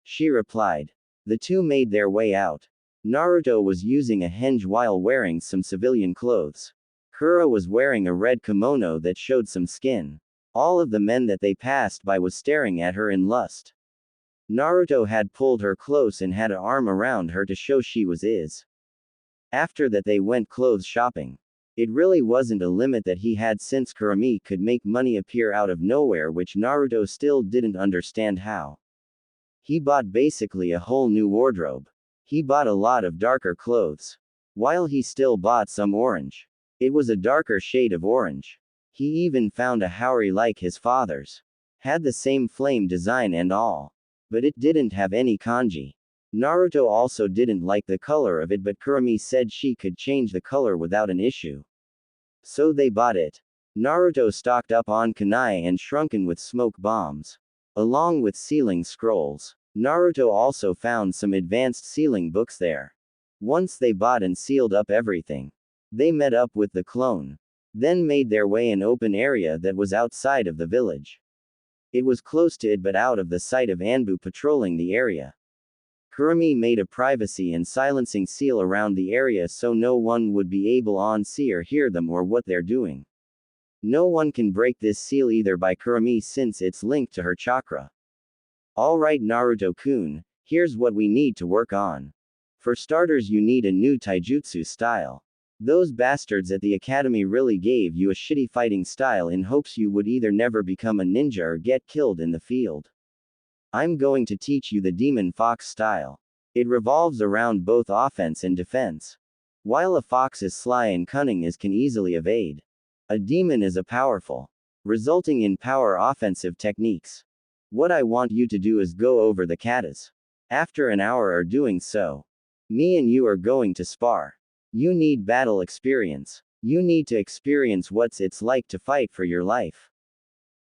She replied. The two made their way out. Naruto was using a henge while wearing some civilian clothes. Kura was wearing a red kimono that showed some skin. All of the men that they passed by was staring at her in lust. Naruto had pulled her close and had an arm around her to show she was his. After that they went clothes shopping. It really wasn't a limit that he had, since Kurumi could make money appear out of nowhere, which Naruto still didn't understand how. He bought basically a whole new wardrobe. He bought a lot of darker clothes. While he still bought some orange. It was a darker shade of orange. He even found a haori like his father's. Had the same flame design and all. But it didn't have any kanji. Naruto also didn't like the color of it, but Kurumi said she could change the color without an issue. So they bought it. Naruto stocked up on kunai and shrunken with smoke bombs. Along with sealing scrolls. Naruto also found some advanced sealing books there. Once they bought and sealed up everything, they met up with the clone. Then made their way an open area that was outside of the village. It was close to it but out of the sight of Anbu patrolling the area. Kurumi made a privacy and silencing seal around the area so no one would be able to see or hear them or what they're doing. No one can break this seal either by Kurumi since it's linked to her chakra. Alright Naruto-kun, here's what we need to work on. For starters, you need a new taijutsu style. Those bastards at the academy really gave you a shitty fighting style in hopes you would either never become a ninja or get killed in the field. I'm going to teach you the demon fox style. It revolves around both offense and defense. While a fox is sly and cunning as can easily evade, a demon is a powerful, resulting in power offensive techniques. What I want you to do is go over the katas. After an hour of doing so, me and you are going to spar. You need battle experience. You need to experience what it's like to fight for your life.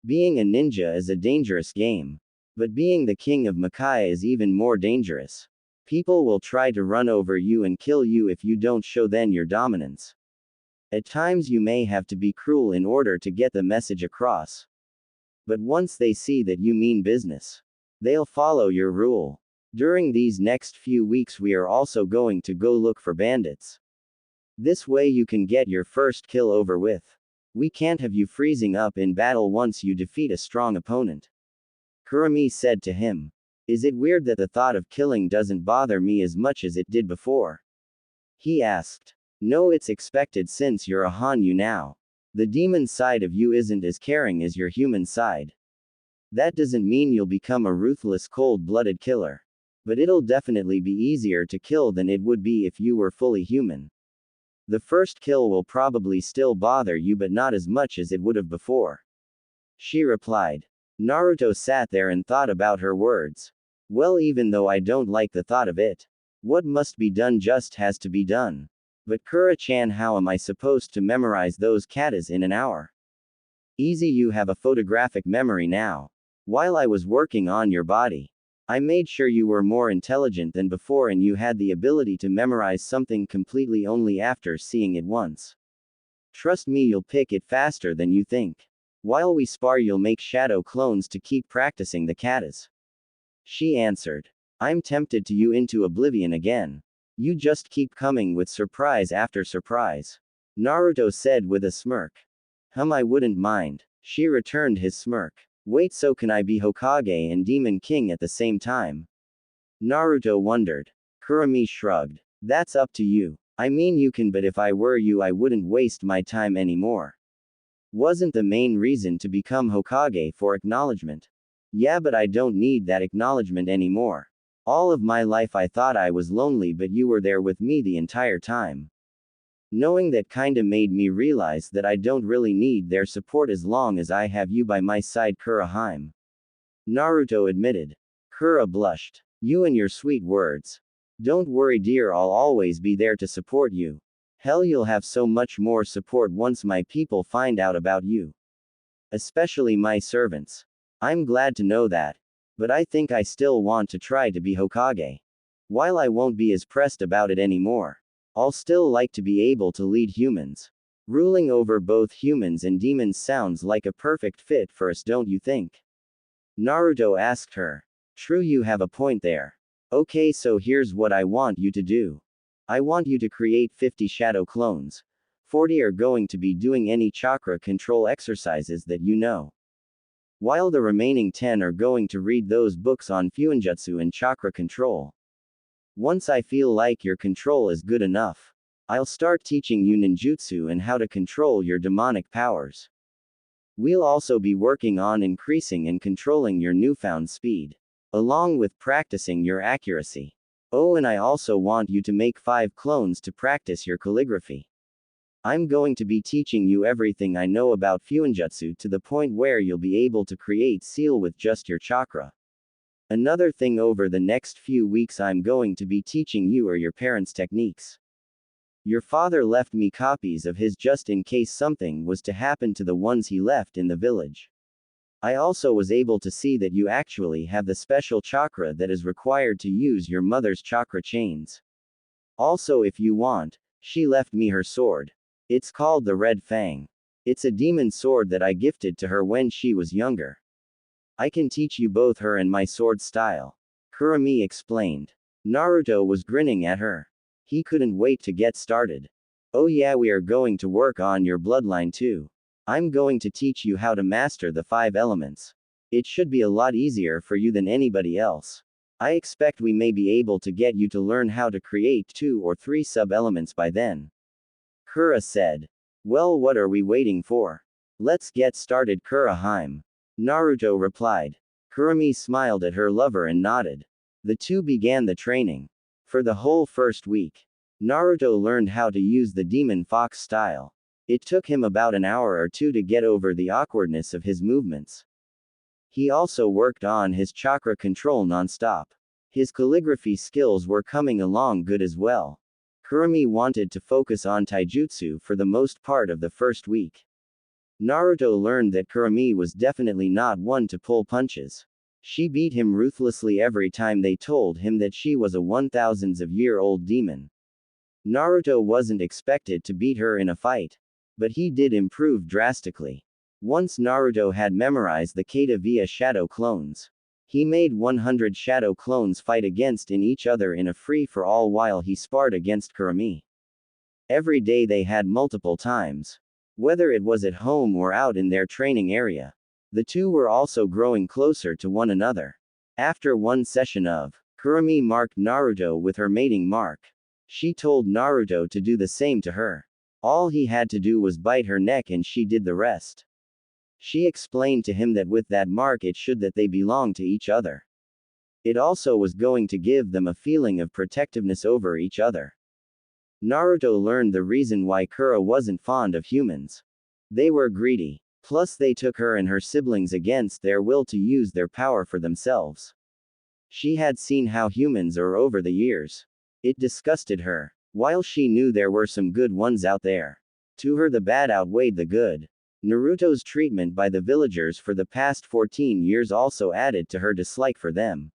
Being a ninja is a dangerous game. But being the king of Makai is even more dangerous. People will try to run over you and kill you if you don't show them your dominance. At times you may have to be cruel in order to get the message across. But once they see that you mean business, they'll follow your rule. During these next few weeks we are also going to go look for bandits. This way you can get your first kill over with. We can't have you freezing up in battle once you defeat a strong opponent. Kurami said to him. Is it weird that the thought of killing doesn't bother me as much as it did before? He asked. No, it's expected since you're a Hanyu now. The demon side of you isn't as caring as your human side. That doesn't mean you'll become a ruthless cold-blooded killer. But it'll definitely be easier to kill than it would be if you were fully human. The first kill will probably still bother you but not as much as it would have before. She replied. Naruto sat there and thought about her words. Well, even though I don't like the thought of it, what must be done just has to be done. But Kura-chan, how am I supposed to memorize those katas in an hour? Easy, you have a photographic memory now. While I was working on your body, I made sure you were more intelligent than before and you had the ability to memorize something completely only after seeing it once. Trust me, you'll pick it faster than you think. While we spar you'll make shadow clones to keep practicing the katas. She answered. I'm tempted to you into oblivion again. You just keep coming with surprise after surprise. Naruto said with a smirk. I wouldn't mind. She returned his smirk. Wait, so can I be Hokage and Demon King at the same time? Naruto wondered. Kurami shrugged. That's up to you. I mean you can, but if I were you I wouldn't waste my time anymore. Wasn't the main reason to become Hokage for acknowledgement? Yeah, but I don't need that acknowledgement anymore. All of my life I thought I was lonely, but you were there with me the entire time. Knowing that kinda made me realize that I don't really need their support as long as I have you by my side, Kurahime. Naruto admitted. Kura blushed. You and your sweet words. Don't worry dear, I'll always be there to support you. Hell, you'll have so much more support once my people find out about you. Especially my servants. I'm glad to know that. But I think I still want to try to be Hokage. While I won't be as pressed about it anymore, I'll still like to be able to lead humans. Ruling over both humans and demons sounds like a perfect fit for us, don't you think? Naruto asked her. True, you have a point there. Okay, so here's what I want you to do. I want you to create 50 shadow clones. 40 are going to be doing any chakra control exercises that you know. While the remaining 10 are going to read those books on Fuinjutsu and chakra control. Once I feel like your control is good enough, I'll start teaching you ninjutsu and how to control your demonic powers. We'll also be working on increasing and controlling your newfound speed, along with practicing your accuracy. Oh, and I also want you to make 5 clones to practice your calligraphy. I'm going to be teaching you everything I know about Fuinjutsu to the point where you'll be able to create seal with just your chakra. Another thing, over the next few weeks I'm going to be teaching you are your parents' techniques. Your father left me copies of his just in case something was to happen to the ones he left in the village. I also was able to see that you actually have the special chakra that is required to use your mother's chakra chains. Also, if you want, she left me her sword. It's called the Red Fang. It's a demon sword that I gifted to her when she was younger. I can teach you both her and my sword style. Kurami explained. Naruto was grinning at her. He couldn't wait to get started. Oh yeah, we are going to work on your bloodline too. I'm going to teach you how to master the 5 elements. It should be a lot easier for you than anybody else. I expect we may be able to get you to learn how to create 2 or 3 sub-elements by then. Kura said. Well, what are we waiting for? Let's get started, Kurahime. Naruto replied. Kurumi smiled at her lover and nodded. The two began the training. For the whole first week, Naruto learned how to use the demon fox style. It took him about an hour or two to get over the awkwardness of his movements. He also worked on his chakra control non-stop. His calligraphy skills were coming along good as well. Kurumi wanted to focus on taijutsu for the most part of the first week. Naruto learned that Kurumi was definitely not one to pull punches. She beat him ruthlessly every time they told him that she was a 1000-year-old demon. Naruto wasn't expected to beat her in a fight. But he did improve drastically. Once Naruto had memorized the kata via shadow clones. He made 100 shadow clones fight against each other in a free-for-all while he sparred against Kurumi. Every day they had multiple times. Whether it was at home or out in their training area. The two were also growing closer to one another. After one session of, Kurumi marked Naruto with her mating mark. She told Naruto to do the same to her. All he had to do was bite her neck and she did the rest. She explained to him that with that mark it should that they belong to each other. It also was going to give them a feeling of protectiveness over each other. Naruto learned the reason why Kura wasn't fond of humans. They were greedy. Plus they took her and her siblings against their will to use their power for themselves. She had seen how humans are over the years. It disgusted her. While she knew there were some good ones out there. To her the bad outweighed the good. Naruto's treatment by the villagers for the past 14 years also added to her dislike for them.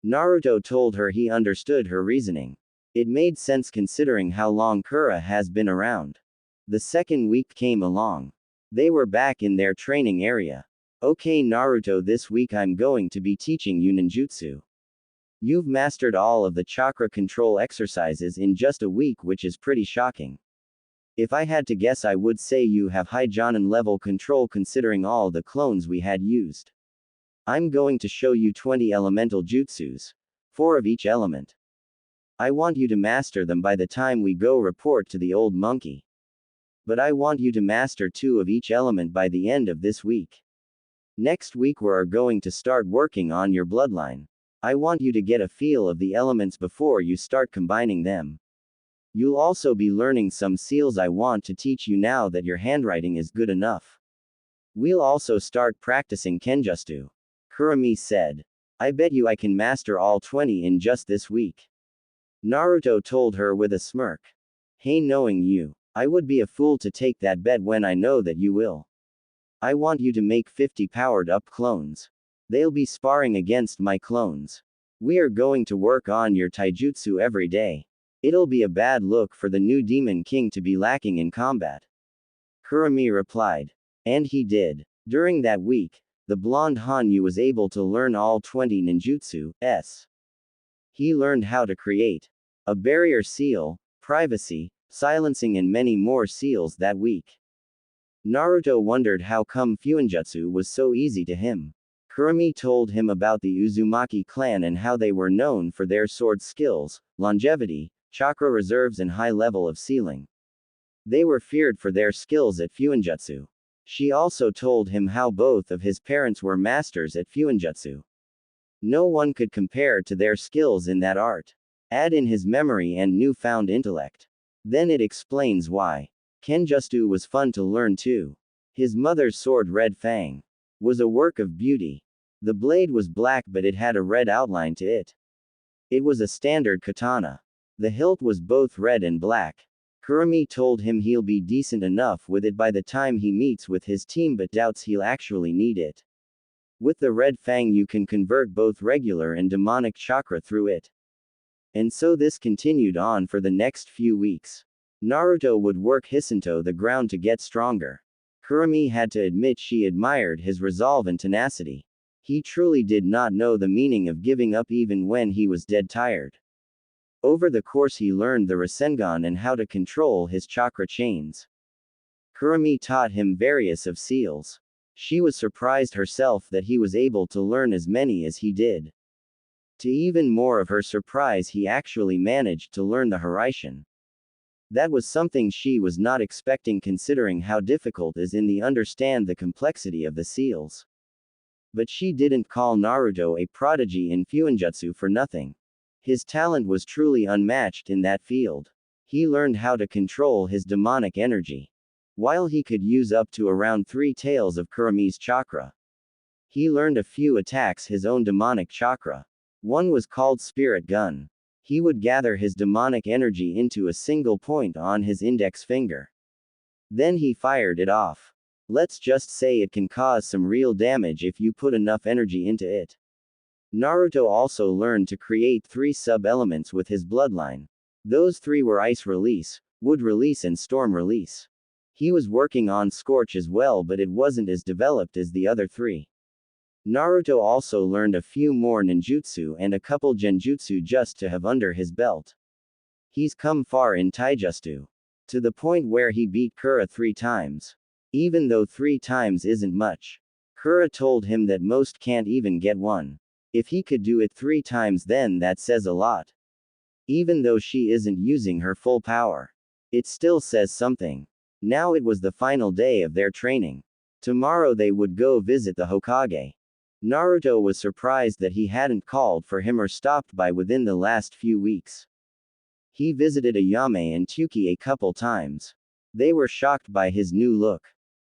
Naruto told her he understood her reasoning. It made sense considering how long Kura has been around. The second week came along. They were back in their training area. Okay Naruto, this week I'm going to be teaching you ninjutsu. You've mastered all of the chakra control exercises in just a week, which is pretty shocking. If I had to guess I would say you have high Jonin level control considering all the clones we had used. I'm going to show you 20 elemental jutsus. 4 of each element. I want you to master them by the time we go report to the old monkey. But I want you to master 2 of each element by the end of this week. Next week we're going to start working on your bloodline. I want you to get a feel of the elements before you start combining them. You'll also be learning some seals I want to teach you now that your handwriting is good enough. We'll also start practicing kenjutsu. Kurumi said. I bet you I can master all 20 in just this week. Naruto told her with a smirk. Hey, knowing you, I would be a fool to take that bet when I know that you will. I want you to make 50 powered-up clones. They'll be sparring against my clones. We are going to work on your taijutsu every day. It'll be a bad look for the new Demon King to be lacking in combat. Kurumi replied. And he did. During that week, the blonde Hanyu was able to learn all 20 ninjutsus. He learned how to create a barrier seal, privacy, silencing and many more seals that week. Naruto wondered how come Fuinjutsu was so easy to him. Kurumi told him about the Uzumaki clan and how they were known for their sword skills, longevity, chakra reserves and high level of sealing. They were feared for their skills at Fuinjutsu. She also told him how both of his parents were masters at Fuinjutsu. No one could compare to their skills in that art. Add in his memory and newfound intellect. Then it explains why. Kenjutsu was fun to learn too. His mother's sword Red Fang was a work of beauty. The blade was black but it had a red outline to it. It was a standard katana. The hilt was both red and black. Kurumi told him he'll be decent enough with it by the time he meets with his team but doubts he'll actually need it. With the Red Fang you can convert both regular and demonic chakra through it. And so this continued on for the next few weeks. Naruto would work Hisanto the ground to get stronger. Kurumi had to admit she admired his resolve and tenacity. He truly did not know the meaning of giving up even when he was dead tired. Over the course he learned the Rasengan and how to control his chakra chains. Kurumi taught him various of seals. She was surprised herself that he was able to learn as many as he did. To even more of her surprise he actually managed to learn the Hiraishin. That was something she was not expecting considering how difficult it is in the understand the complexity of the seals. But she didn't call Naruto a prodigy in Fuinjutsu for nothing. His talent was truly unmatched in that field. He learned how to control his demonic energy. While he could use up to around 3 taels of Kurami's chakra, he learned a few attacks his own demonic chakra. One was called Spirit Gun. He would gather his demonic energy into a single point on his index finger. Then he fired it off. Let's just say it can cause some real damage if you put enough energy into it. Naruto also learned to create 3 sub-elements with his bloodline. Those 3 were Ice Release, Wood Release and Storm Release. He was working on Scorch as well, but it wasn't as developed as the other 3. Naruto also learned a few more ninjutsu and a couple genjutsu just to have under his belt. He's come far in taijutsu, to the point where he beat Kura 3 times. Even though 3 times isn't much, Kura told him that most can't even get 1. If he could do it 3 times, then that says a lot. Even though she isn't using her full power, it still says something. Now it was the final day of their training. Tomorrow they would go visit the Hokage. Naruto was surprised that he hadn't called for him or stopped by within the last few weeks. He visited Ayame and Tuki a couple times. They were shocked by his new look.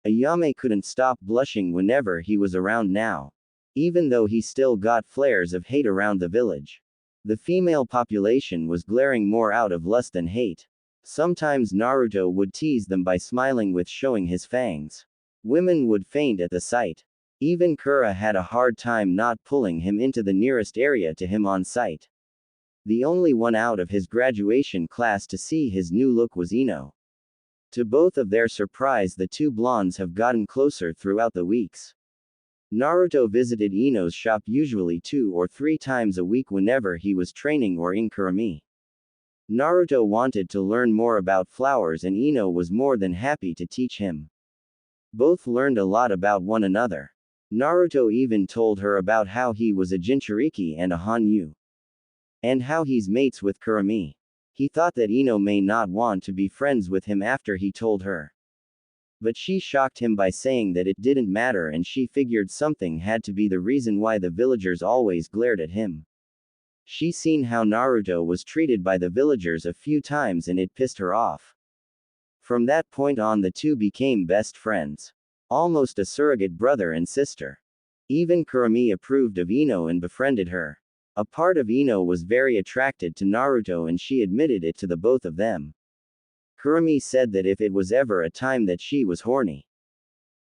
Ayame couldn't stop blushing whenever he was around now. Even though he still got flares of hate around the village, the female population was glaring more out of lust than hate. Sometimes Naruto would tease them by smiling with showing his fangs. Women would faint at the sight. Even Kura had a hard time not pulling him into the nearest area to him on sight. The only one out of his graduation class to see his new look was Ino. To both of their surprise, the 2 blondes have gotten closer throughout the weeks. Naruto visited Ino's shop usually 2 or 3 times a week whenever he was training or in Kurami. Naruto wanted to learn more about flowers and Ino was more than happy to teach him. Both learned a lot about one another. Naruto even told her about how he was a Jinchuriki and a Hanyu, and how he's mates with Kurami. He thought that Ino may not want to be friends with him after he told her. But she shocked him by saying that it didn't matter, and she figured something had to be the reason why the villagers always glared at him. She seen how Naruto was treated by the villagers a few times and it pissed her off. From that point on, the 2 became best friends. Almost a surrogate brother and sister. Even Kurami approved of Ino and befriended her. A part of Ino was very attracted to Naruto and she admitted it to the both of them. Kurami said that if it was ever a time that she was horny,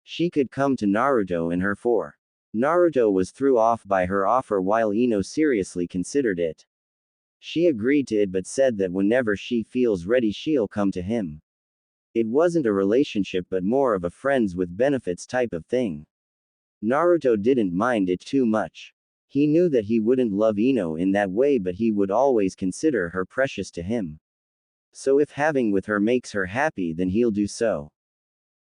she could come to Naruto in her 4. Naruto was threw off by her offer while Ino seriously considered it. She agreed to it but said that whenever she feels ready she'll come to him. It wasn't a relationship but more of a friends with benefits type of thing. Naruto didn't mind it too much. He knew that he wouldn't love Ino in that way, but he would always consider her precious to him. So if having with her makes her happy, then he'll do so.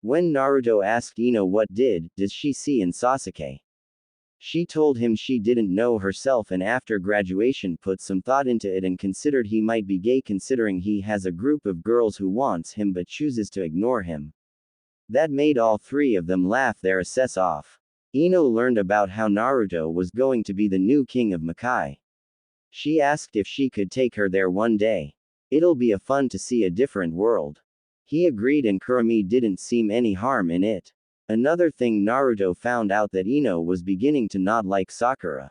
When Naruto asked Ino what does she see in Sasuke, she told him she didn't know herself and after graduation put some thought into it and considered he might be gay, considering he has a group of girls who wants him but chooses to ignore him. That made all 3 of them laugh their asses off. Ino learned about how Naruto was going to be the new king of Makai. She asked if she could take her there one day. It'll be a fun to see a different world. He agreed and Kurami didn't seem any harm in it. Another thing, Naruto found out that Ino was beginning to not like Sakura.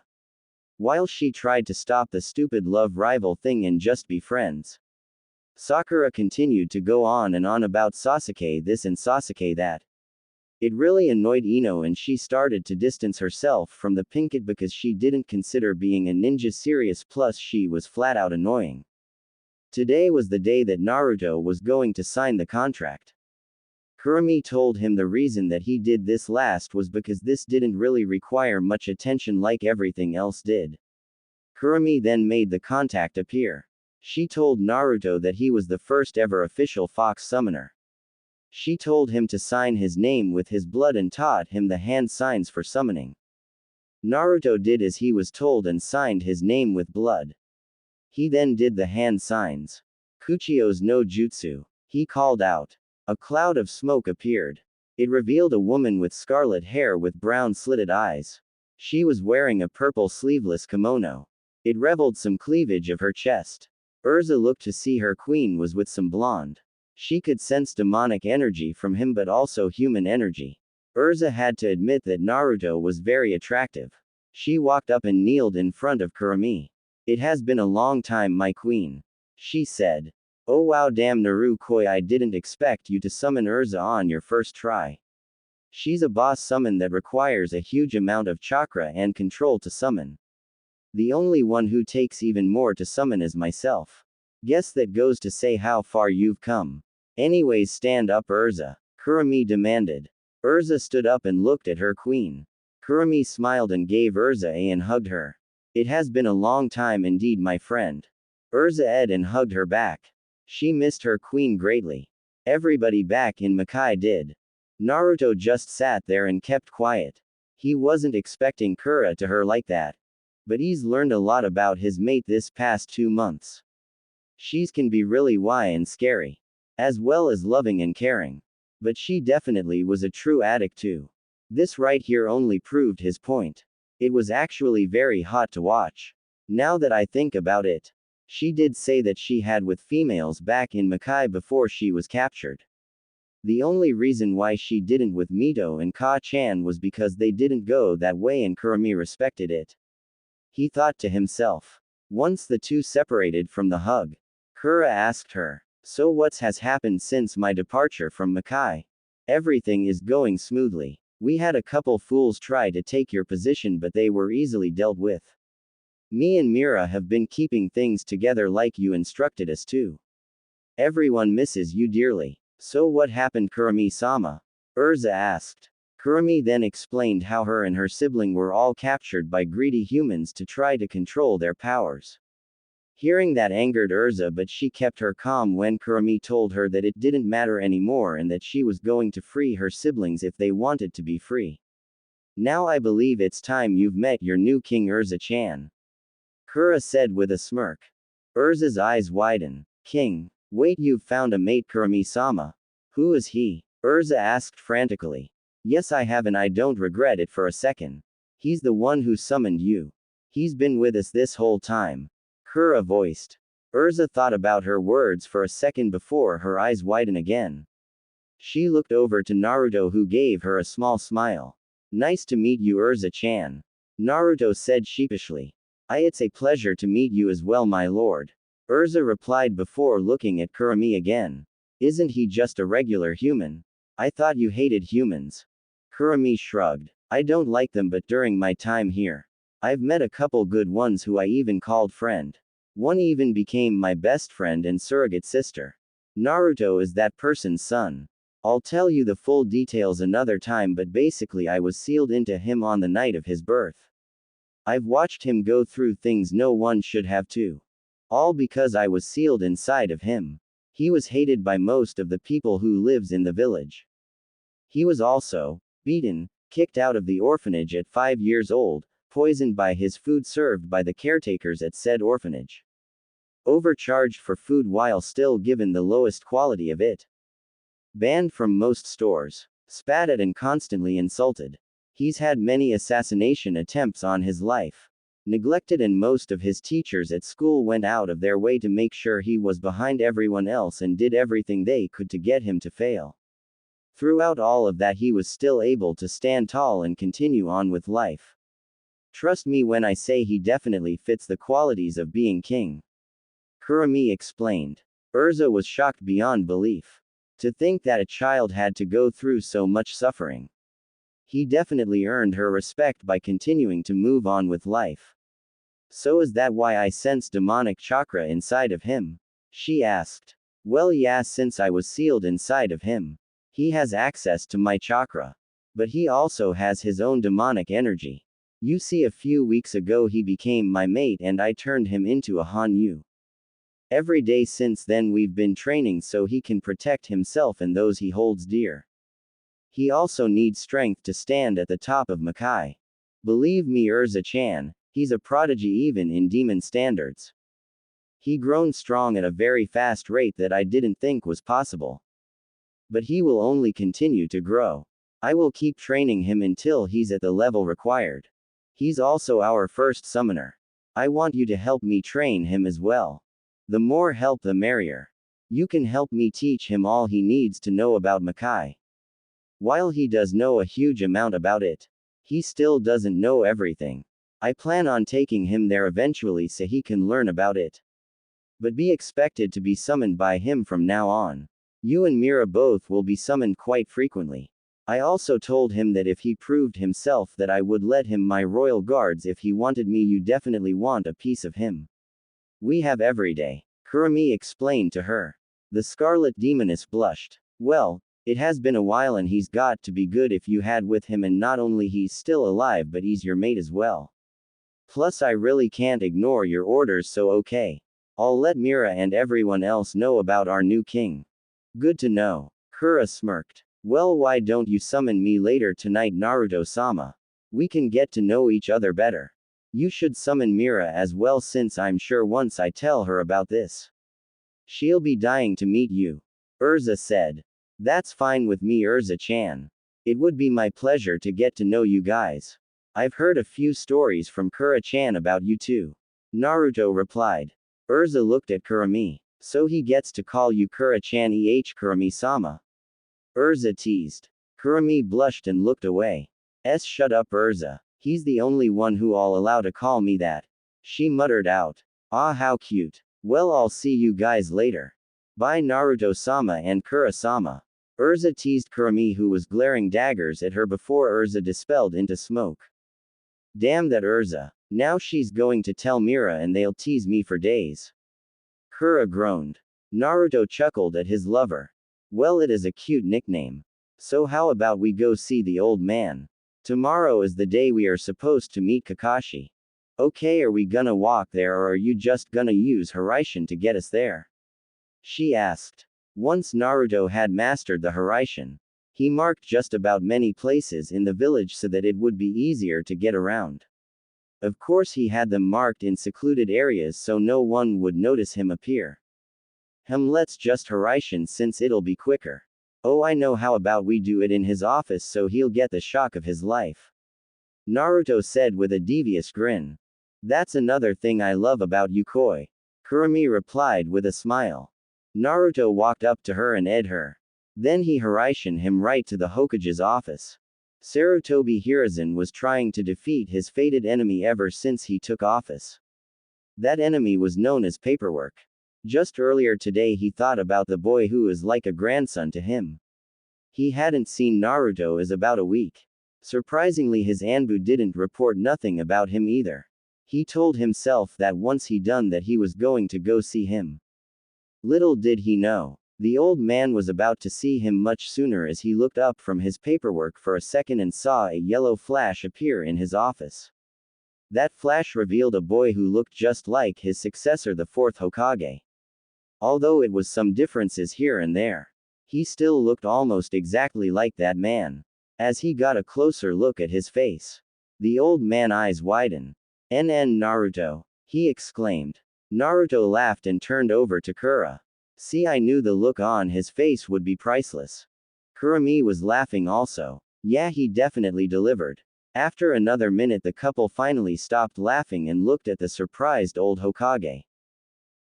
While she tried to stop the stupid love rival thing and just be friends, Sakura continued to go on and on about Sasuke this and Sasuke that. It really annoyed Ino and she started to distance herself from the Pinkett because she didn't consider being a ninja serious, plus she was flat out annoying. Today was the day that Naruto was going to sign the contract. Kurami told him the reason that he did this last was because this didn't really require much attention like everything else did. Kurami then made the contact appear. She told Naruto that he was the first ever official fox summoner. She told him to sign his name with his blood and taught him the hand signs for summoning. Naruto did as he was told and signed his name with blood. He then did the hand signs. Kuchio's no jutsu. He called out. A cloud of smoke appeared. It revealed a woman with scarlet hair with brown slitted eyes. She was wearing a purple sleeveless kimono. It revealed some cleavage of her chest. Urza looked to see her queen was with some blonde. She could sense demonic energy from him but also human energy. Urza had to admit that Naruto was very attractive. She walked up and kneeled in front of Kurumi. It has been a long time, my queen. She said. Oh wow, damn Naruto, I didn't expect you to summon Urza on your first try. She's a boss summon that requires a huge amount of chakra and control to summon. The only one who takes even more to summon is myself. Guess that goes to say how far you've come. Anyways, stand up, Urza. Kurumi demanded. Urza stood up and looked at her queen. Kurumi smiled and gave Urza a and hugged her. It has been a long time indeed, my friend. Urza ed and hugged her back. She missed her queen greatly. Everybody back in Makai did. Naruto just sat there and kept quiet. He wasn't expecting Kura to her like that. But he's learned a lot about his mate this past 2 months. She's can be really why and scary. As well as loving and caring. But she definitely was a true addict too. This right here only proved his point. It was actually very hot to watch. Now that I think about it. She did say that she had with females back in Makai before she was captured. The only reason why she didn't with Mito and Ka-chan was because they didn't go that way and Kurumi respected it. He thought to himself. Once the two separated from the hug, Kura asked her, so what has happened since my departure from Makai? Everything is going smoothly. We had a couple fools try to take your position but they were easily dealt with. Me and Mira have been keeping things together like you instructed us to. Everyone misses you dearly. So what happened, Kurumi-sama? Urza asked. Kurumi then explained how her and her sibling were all captured by greedy humans to try to control their powers. Hearing that angered Urza, but she kept her calm when Kurumi told her that it didn't matter anymore and that she was going to free her siblings if they wanted to be free. Now I believe it's time you've met your new king, Urza-chan. Kura said with a smirk. Urza's eyes widen. King. Wait, you've found a mate, Kurumi-sama. Who is he? Urza asked frantically. Yes, I have and I don't regret it for a second. He's the one who summoned you. He's been with us this whole time. Kura voiced. Urza thought about her words for a second before her eyes widen again. She looked over to Naruto who gave her a small smile. Nice to meet you, Urza-chan. Naruto said sheepishly. It's a pleasure to meet you as well, my lord. Urza replied before looking at Kurumi again. Isn't he just a regular human? I thought you hated humans. Kurumi shrugged. I don't like them, but during my time here, I've met a couple good ones who I even called friend. One even became my best friend and surrogate sister. Naruto is that person's son. I'll tell you the full details another time, but basically I was sealed into him on the night of his birth. I've watched him go through things no one should have too. All because I was sealed inside of him. He was hated by most of the people who lives in the village. He was also beaten, kicked out of the orphanage at 5 years old, poisoned by his food served by the caretakers at said orphanage. Overcharged for food while still given the lowest quality of it. Banned from most stores. Spat at and constantly insulted. He's had many assassination attempts on his life. Neglected, and most of his teachers at school went out of their way to make sure he was behind everyone else and did everything they could to get him to fail. Throughout all of that, he was still able to stand tall and continue on with life. Trust me when I say he definitely fits the qualities of being king. Kurumi explained. Urza was shocked beyond belief. To think that a child had to go through so much suffering. He definitely earned her respect by continuing to move on with life. So is that why I sense demonic chakra inside of him? She asked. Well, yeah, since I was sealed inside of him. He has access to my chakra. But he also has his own demonic energy. You see, a few weeks ago he became my mate and I turned him into a Hanyu. Every day since then we've been training so he can protect himself and those he holds dear. He also needs strength to stand at the top of Makai. Believe me, Urza-chan, he's a prodigy even in demon standards. He grown strong at a very fast rate that I didn't think was possible. But he will only continue to grow. I will keep training him until he's at the level required. He's also our first summoner. I want you to help me train him as well. The more help the merrier. You can help me teach him all he needs to know about Makai. While he does know a huge amount about it, he still doesn't know everything. I plan on taking him there eventually so he can learn about it. But be expected to be summoned by him from now on. You and Mira both will be summoned quite frequently. I also told him that if he proved himself that I would let him my royal guards if he wanted me. You definitely want a piece of him. We have every day. Kurumi explained to her. The Scarlet Demoness blushed. Well, it has been a while and he's got to be good if you had with him, and not only he's still alive but he's your mate as well. Plus I really can't ignore your orders, so okay. I'll let Mira and everyone else know about our new king. Good to know. Kura smirked. Well, why don't you summon me later tonight, Naruto-sama? We can get to know each other better. You should summon Mira as well, since I'm sure once I tell her about this, she'll be dying to meet you. Urza said. That's fine with me, Urza-chan. It would be my pleasure to get to know you guys. I've heard a few stories from Kura-chan about you too. Naruto replied. Urza looked at Kurumi. So he gets to call you Kura-chan? Kurumi-sama. Urza teased. Kurumi blushed and looked away. Shut up, Urza. He's the only one who I'll allow to call me that. She muttered out. Ah, how cute. Well, I'll see you guys later. Bye, Naruto-sama and Kura-sama. Urza teased Kurumi, who was glaring daggers at her before Urza dispelled into smoke. Damn that Urza. Now she's going to tell Mira and they'll tease me for days. Kura groaned. Naruto chuckled at his lover. Well, it is a cute nickname. So how about we go see the old man? Tomorrow is the day we are supposed to meet Kakashi. Okay, are we gonna walk there or are you just gonna use Hiraishin to get us there? She asked. Once Naruto had mastered the Hiraishin, he marked just about many places in the village so that it would be easier to get around. Of course, he had them marked in secluded areas so no one would notice him appear. Let's just Hiraishin since it'll be quicker. Oh, I know, how about we do it in his office so he'll get the shock of his life? Naruto said with a devious grin. That's another thing I love about Yukoi. Kurumi replied with a smile. Naruto walked up to her and ed her. Then he Hiraishin him right to the Hokage's office. Sarutobi Hiruzen was trying to defeat his fated enemy ever since he took office. That enemy was known as Paperwork. Just earlier today he thought about the boy who is like a grandson to him. He hadn't seen Naruto as about a week. Surprisingly, his Anbu didn't report nothing about him either. He told himself that once he done that he was going to go see him. Little did he know, the old man was about to see him much sooner, as he looked up from his paperwork for a second and saw a yellow flash appear in his office. That flash revealed a boy who looked just like his successor, the fourth Hokage. Although it was some differences here and there, he still looked almost exactly like that man. As he got a closer look at his face, the old man's eyes widened. Naruto, he exclaimed. Naruto laughed and turned over to Kura. See, I knew the look on his face would be priceless. Kurumi was laughing also. Yeah, he definitely delivered. After another minute, the couple finally stopped laughing and looked at the surprised old Hokage.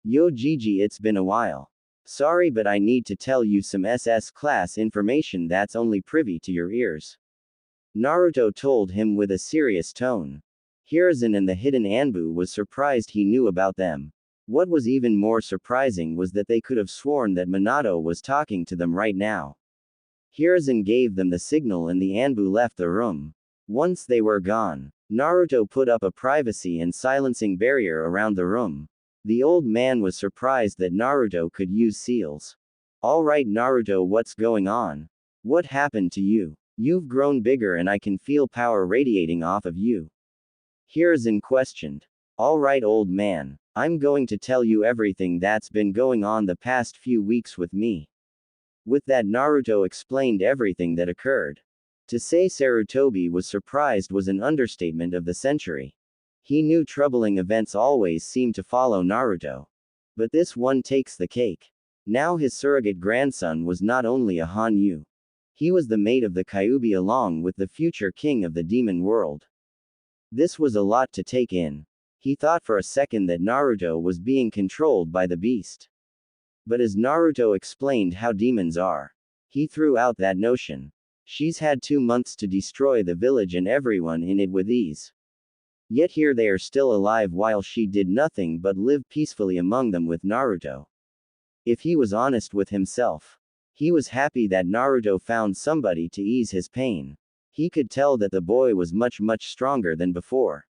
Yo Gigi, it's been a while. Sorry, but I need to tell you some SS class information that's only privy to your ears. Naruto told him with a serious tone. Hiruzen and the hidden Anbu was surprised he knew about them. What was even more surprising was that they could have sworn that Minato was talking to them right now. Hiruzen gave them the signal and the Anbu left the room. Once they were gone, Naruto put up a privacy and silencing barrier around the room. The old man was surprised that Naruto could use seals. Alright Naruto, what's going on? What happened to you? You've grown bigger and I can feel power radiating off of you. Hiruzen questioned. Alright old man, I'm going to tell you everything that's been going on the past few weeks with me. With that, Naruto explained everything that occurred. To say Sarutobi was surprised was an understatement of the century. He knew troubling events always seemed to follow Naruto. But this one takes the cake. Now his surrogate grandson was not only a Hanyu. He was the mate of the Kyuubi along with the future king of the demon world. This was a lot to take in. He thought for a second that Naruto was being controlled by the beast. But as Naruto explained how demons are, he threw out that notion. She's had 2 months to destroy the village and everyone in it with ease. Yet here they are still alive while she did nothing but live peacefully among them with Naruto. If he was honest with himself, he was happy that Naruto found somebody to ease his pain. He could tell that the boy was much stronger than before.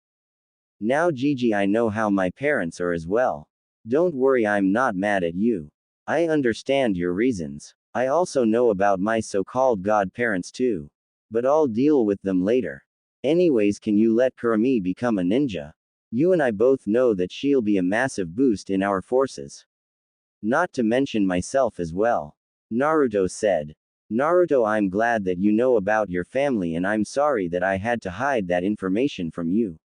Now Gigi, I know how my parents are as well. Don't worry, I'm not mad at you. I understand your reasons. I also know about my so-called godparents too. But I'll deal with them later. Anyways, can you let Kurumi become a ninja? You and I both know that she'll be a massive boost in our forces. Not to mention myself as well. Naruto said. Naruto, I'm glad that you know about your family and I'm sorry that I had to hide that information from you.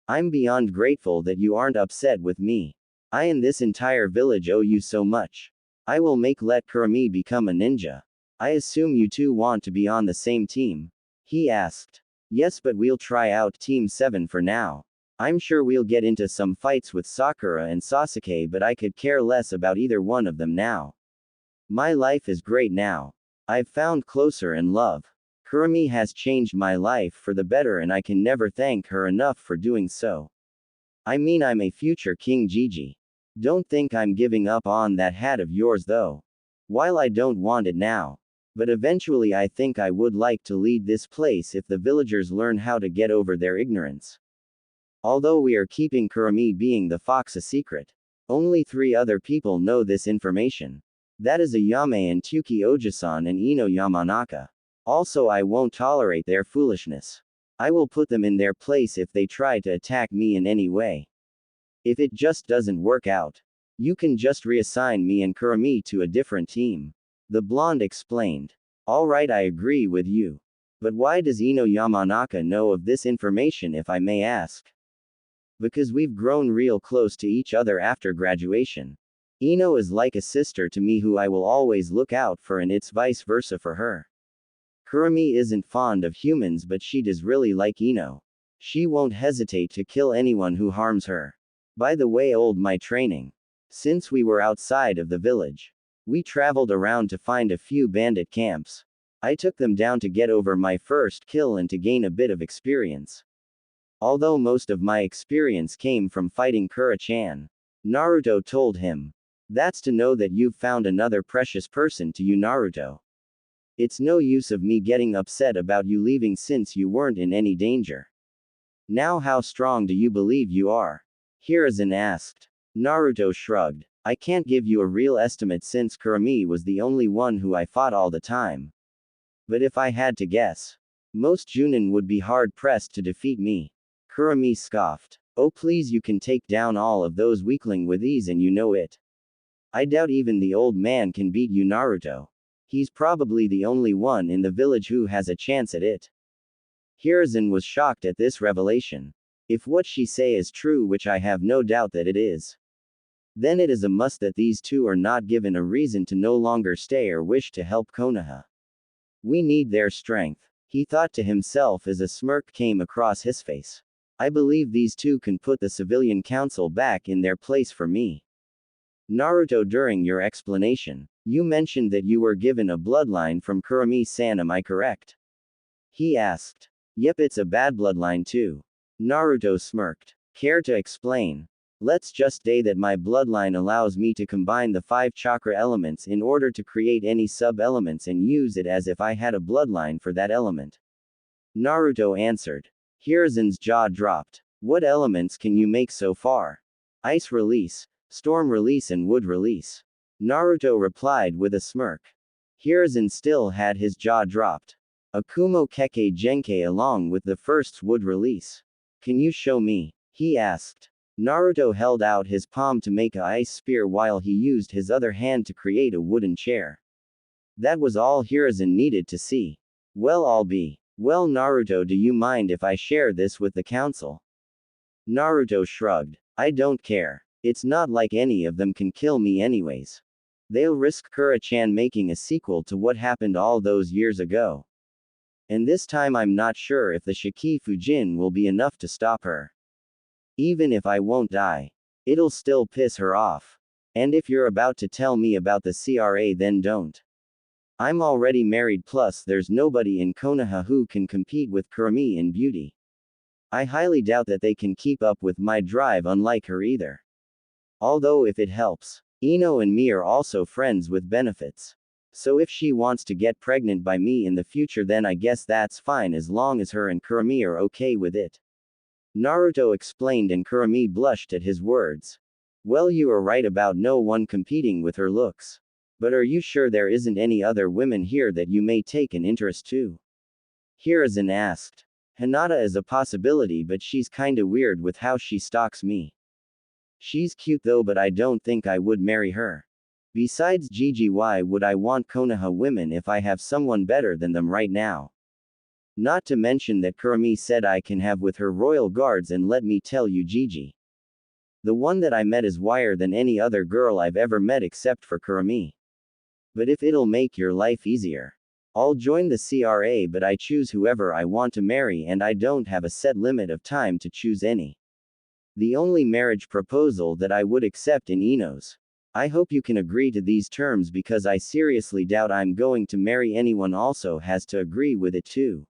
I'm beyond grateful that you aren't upset with me. I and this entire village owe you so much. I will let Kurumi become a ninja. I assume you two want to be on the same team? He asked. Yes, but we'll try out Team 7 for now. I'm sure we'll get into some fights with Sakura and Sasuke, but I could care less about either one of them now. My life is great now. I've found closer and love. Kurumi has changed my life for the better and I can never thank her enough for doing so. I mean, I'm a future King Gigi. Don't think I'm giving up on that hat of yours though. While I don't want it now, but eventually I think I would like to lead this place if the villagers learn how to get over their ignorance. Although we are keeping Kurumi being the fox a secret, only 3 other people know this information. That is Ayame and Tuki Ojisan and Ino Yamanaka. Also, I won't tolerate their foolishness. I will put them in their place if they try to attack me in any way. If it just doesn't work out, you can just reassign me and Kurumi to a different team. The blonde explained. Alright, I agree with you. But why does Ino Yamanaka know of this information, if I may ask? Because we've grown real close to each other after graduation. Ino is like a sister to me who I will always look out for, and it's vice versa for her. Kurumi isn't fond of humans, but she does really like Ino. She won't hesitate to kill anyone who harms her. By the way, my training. Since we were outside of the village, we traveled around to find a few bandit camps. I took them down to get over my first kill and to gain a bit of experience. Although most of my experience came from fighting Kura-chan. Naruto told him. That's to know that you've found another precious person to you, Naruto. It's no use of me getting upset about you leaving since you weren't in any danger. Now how strong do you believe you are? Hiruzen asked. Naruto shrugged. I can't give you a real estimate since Kurumi was the only one who I fought all the time. But if I had to guess, most Junin would be hard-pressed to defeat me. Kurumi scoffed. Oh please, you can take down all of those weakling with ease and you know it. I doubt even the old man can beat you, Naruto. He's probably the only one in the village who has a chance at it. Hiruzen was shocked at this revelation. If what she say is true, which I have no doubt that it is, then it is a must that these two are not given a reason to no longer stay or wish to help Konoha. We need their strength, he thought to himself as a smirk came across his face. I believe these two can put the civilian council back in their place for me. Naruto, during your explanation, you mentioned that you were given a bloodline from Kurumi-san, am I correct? He asked. Yep, it's a bad bloodline too. Naruto smirked. Care to explain? Let's just say that my bloodline allows me to combine the 5 chakra elements in order to create any sub-elements and use it as if I had a bloodline for that element. Naruto answered. Hiruzen's jaw dropped. What elements can you make so far? Ice release, storm release and wood release. Naruto replied with a smirk. Hiruzen still had his jaw dropped. Akumo Keke Genkai along with the first wood release. Can you show me? He asked. Naruto held out his palm to make a ice spear while he used his other hand to create a wooden chair. That was all Hiruzen needed to see. Well, Naruto, do you mind if I share this with the council? Naruto shrugged. I don't care. It's not like any of them can kill me anyways. They'll risk Kura-chan making a sequel to what happened all those years ago. And this time I'm not sure if the Shiki Fujin will be enough to stop her. Even if I won't die, it'll still piss her off. And if you're about to tell me about the CRA, then don't. I'm already married, plus there's nobody in Konoha who can compete with Kurumi in beauty. I highly doubt that they can keep up with my drive, unlike her either. Although if it helps, Ino and me are also friends with benefits. So if she wants to get pregnant by me in the future, then I guess that's fine as long as her and Kurumi are okay with it. Naruto explained, and Kurumi blushed at his words. Well, you are right about no one competing with her looks. But are you sure there isn't any other women here that you may take an interest to? Hiruzen asked. Hinata is a possibility, but she's kinda weird with how she stalks me. She's cute though, but I don't think I would marry her. Besides Gigi, why would I want Konoha women if I have someone better than them right now? Not to mention that Kurumi said I can have with her royal guards, and let me tell you, Gigi, the one that I met is wire than any other girl I've ever met except for Kurumi. But if it'll make your life easier, I'll join the CRA, but I choose whoever I want to marry and I don't have a set limit of time to choose any. The only marriage proposal that I would accept in Ino's. I hope you can agree to these terms, because I seriously doubt I'm going to marry anyone also has to agree with it too.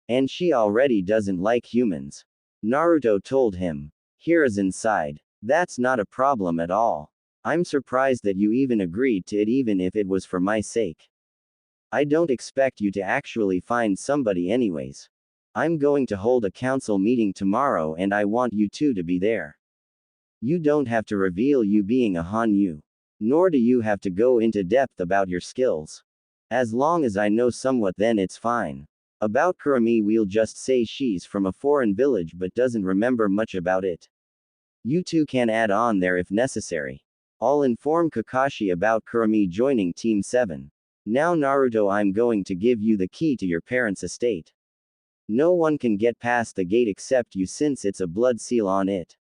And she already doesn't like humans. Naruto told him. Hiruzen sighed. That's not a problem at all. I'm surprised that you even agreed to it, even if it was for my sake. I don't expect you to actually find somebody anyways. I'm going to hold a council meeting tomorrow and I want you two to be there. You don't have to reveal you being a Hanyu. Nor do you have to go into depth about your skills. As long as I know somewhat, then it's fine. About Kurumi, we'll just say she's from a foreign village but doesn't remember much about it. You two can add on there if necessary. I'll inform Kakashi about Kurumi joining Team 7. Now Naruto, I'm going to give you the key to your parents' estate. No one can get past the gate except you, since it's a blood seal on it.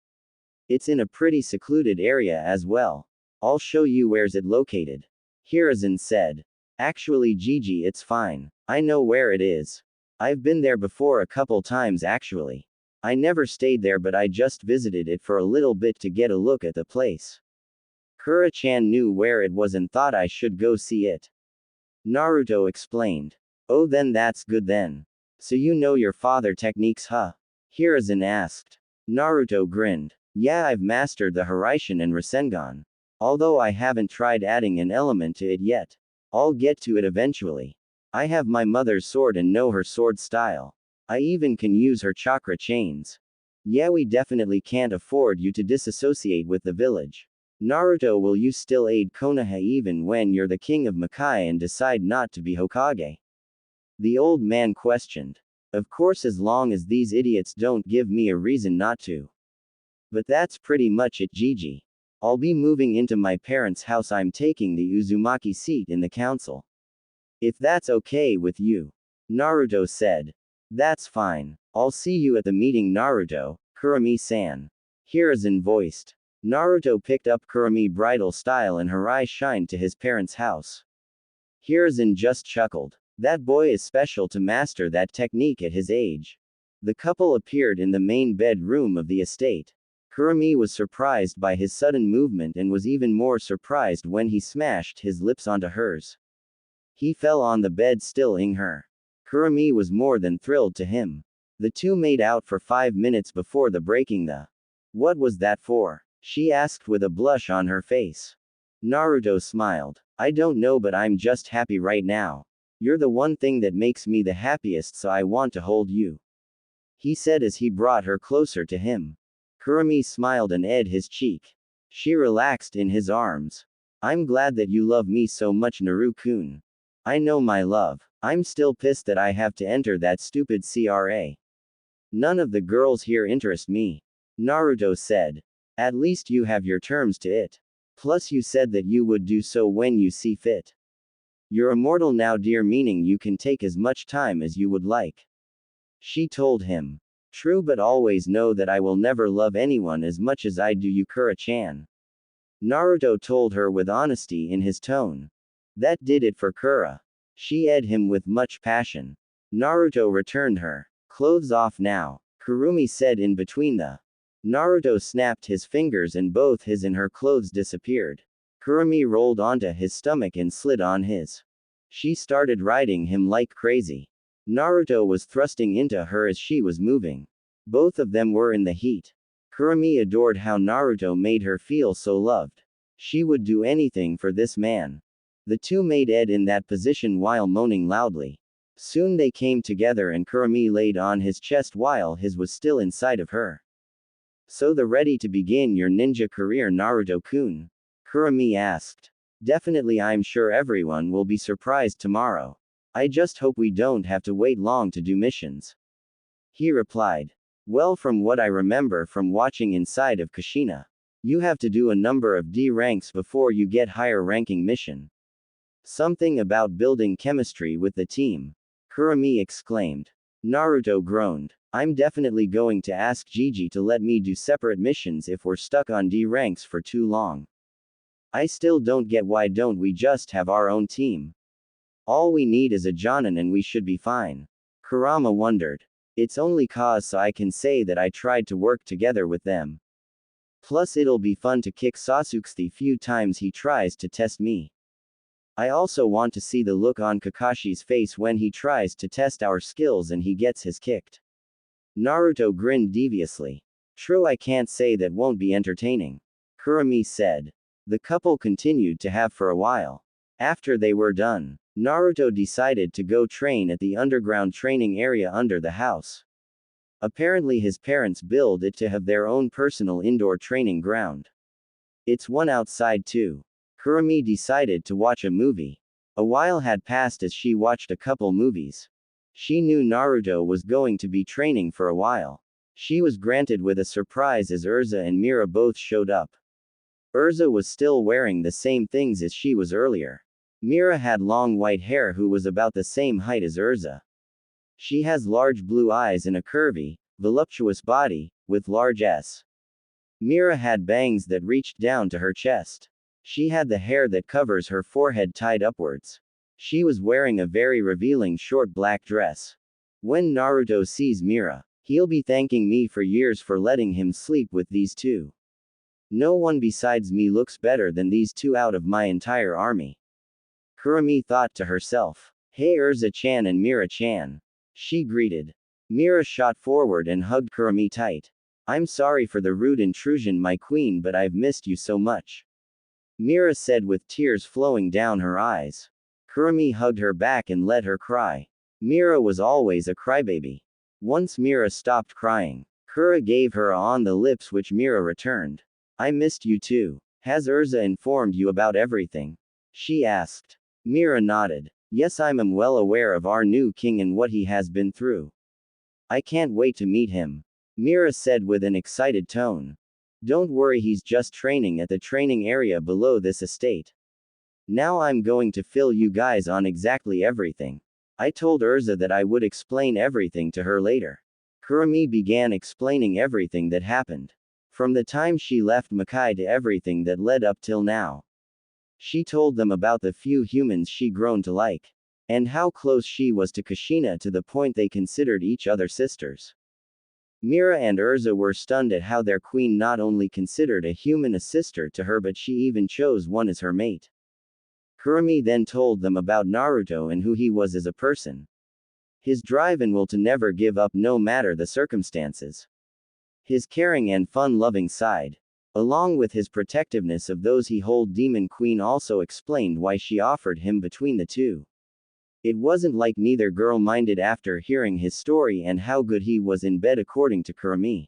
It's in a pretty secluded area as well. I'll show you where's it located. Hiruzen said. Actually, Gigi, it's fine. I know where it is. I've been there before a couple times actually. I never stayed there, but I just visited it for a little bit to get a look at the place. Kura-chan knew where it was and thought I should go see it. Naruto explained. Oh, then that's good then. So you know your father techniques, huh? Hiruzen asked. Naruto grinned. Yeah, I've mastered the Haraishin and Rasengan. Although I haven't tried adding an element to it yet. I'll get to it eventually. I have my mother's sword and know her sword style. I even can use her chakra chains. Yeah, we definitely can't afford you to disassociate with the village. Naruto, will you still aid Konoha even when you're the king of Makai and decide not to be Hokage? The old man questioned. Of course, as long as these idiots don't give me a reason not to. But that's pretty much it, Gigi. I'll be moving into my parents' house. I'm taking the Uzumaki seat in the council. If that's okay with you. Naruto said. That's fine. I'll see you at the meeting, Naruto, Kurumi-san. Hiruzen voiced. Naruto picked up Kurumi bridal style and her eyes shined to his parents' house. Hiruzen just chuckled. That boy is special to master that technique at his age. The couple appeared in the main bedroom of the estate. Kurumi was surprised by his sudden movement and was even more surprised when he smashed his lips onto hers. He fell on the bed, still-ing her. Kurumi was more than thrilled to him. The two made out for 5 minutes before the breaking the. What was that for? She asked with a blush on her face. Naruto smiled. I don't know, but I'm just happy right now. You're the one thing that makes me the happiest, so I want to hold you. He said as he brought her closer to him. Kurumi smiled and edged his cheek. She relaxed in his arms. I'm glad that you love me so much, Naru-kun. I know, my love. I'm still pissed that I have to enter that stupid CRA. None of the girls here interest me. Naruto said. At least you have your terms to it. Plus you said that you would do so when you see fit. You're immortal now, dear, meaning you can take as much time as you would like. She told him. True, but always know that I will never love anyone as much as I do you, Kura-chan. Naruto told her with honesty in his tone. That did it for Kura. She eyed him with much passion. Naruto returned her clothes off now, Kurumi said in between the. Naruto snapped his fingers and both his and her clothes disappeared. Kurumi rolled onto his stomach and slid on his. She started riding him like crazy. Naruto was thrusting into her as she was moving. Both of them were in the heat. Kurumi adored how Naruto made her feel so loved. She would do anything for this man. The two made Ed in that position while moaning loudly. Soon they came together and Kurumi laid on his chest while his was still inside of her. So the ready to begin your ninja career, Naruto-kun? Kurumi asked. Definitely, I'm sure everyone will be surprised tomorrow. I just hope we don't have to wait long to do missions. He replied. Well, from what I remember from watching inside of Kushina, you have to do a number of D ranks before you get higher ranking mission. Something about building chemistry with the team. Kurumi exclaimed. Naruto groaned. I'm definitely going to ask Gigi to let me do separate missions if we're stuck on D ranks for too long. I still don't get why don't we just have our own team. All we need is a Jonin and we should be fine. Kurama wondered. It's only cause so I can say that I tried to work together with them. Plus it'll be fun to kick Sasuke the few times he tries to test me. I also want to see the look on Kakashi's face when he tries to test our skills and he gets his kicked. Naruto grinned deviously. True, I can't say that won't be entertaining. Kurumi said. The couple continued to have for a while. After they were done, Naruto decided to go train at the underground training area under the house. Apparently his parents built it to have their own personal indoor training ground. It's one outside too. Kurumi decided to watch a movie. A while had passed as she watched a couple movies. She knew Naruto was going to be training for a while. She was granted with a surprise as Urza and Mira both showed up. Urza was still wearing the same things as she was earlier. Mira had long white hair who was about the same height as Urza. She has large blue eyes and a curvy, voluptuous body, with large S. Mira had bangs that reached down to her chest. She had the hair that covers her forehead tied upwards. She was wearing a very revealing short black dress. When Naruto sees Mira, he'll be thanking me for years for letting him sleep with these two. No one besides me looks better than these two out of my entire army. Kurumi thought to herself. Hey Urza-chan and Mira-chan. She greeted. Mira shot forward and hugged Kurumi tight. I'm sorry for the rude intrusion, my queen, but I've missed you so much. Mira said with tears flowing down her eyes. Kurumi hugged her back and let her cry. Mira was always a crybaby. Once Mira stopped crying, Kura gave her a on the lips which Mira returned. I missed you too. Has Urza informed you about everything? She asked. Mira nodded. Yes, I'm well aware of our new king and what he has been through. I can't wait to meet him. Mira said with an excited tone. Don't worry, he's just training at the training area below this estate. Now I'm going to fill you guys on exactly everything. I told Urza that I would explain everything to her later. Kurumi began explaining everything that happened. From the time she left Makai to everything that led up till now. She told them about the few humans she grown to like. And how close she was to Kushina to the point they considered each other sisters. Mira and Urza were stunned at how their queen not only considered a human a sister to her but she even chose one as her mate. Kurumi then told them about Naruto and who he was as a person. His drive and will to never give up no matter the circumstances. His caring and fun-loving side, along with his protectiveness of those he hold. Demon Queen also explained why she offered him between the two. It wasn't like neither girl minded after hearing his story and how good he was in bed according to Kurumi.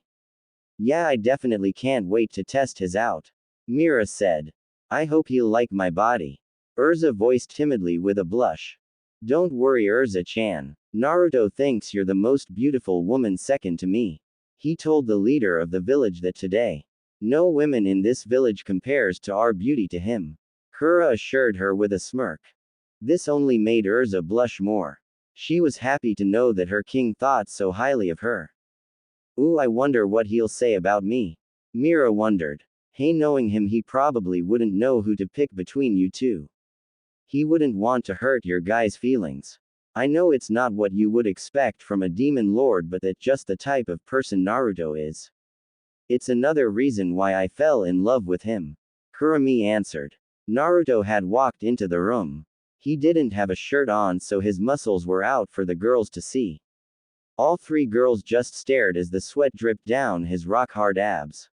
Yeah, I definitely can't wait to test his out. Mira said. I hope he'll like my body. Urza voiced timidly with a blush. Don't worry Urza-chan. Naruto thinks you're the most beautiful woman second to me. He told the leader of the village that today. No women in this village compares to our beauty to him. Kura assured her with a smirk. This only made Urza blush more. She was happy to know that her king thought so highly of her. Ooh, I wonder what he'll say about me. Mira wondered. Hey, knowing him, he probably wouldn't know who to pick between you two. He wouldn't want to hurt your guys' feelings. I know it's not what you would expect from a demon lord, but that's just the type of person Naruto is. It's another reason why I fell in love with him. Kurumi answered. Naruto had walked into the room. He didn't have a shirt on, so his muscles were out for the girls to see. All three girls just stared as the sweat dripped down his rock-hard abs.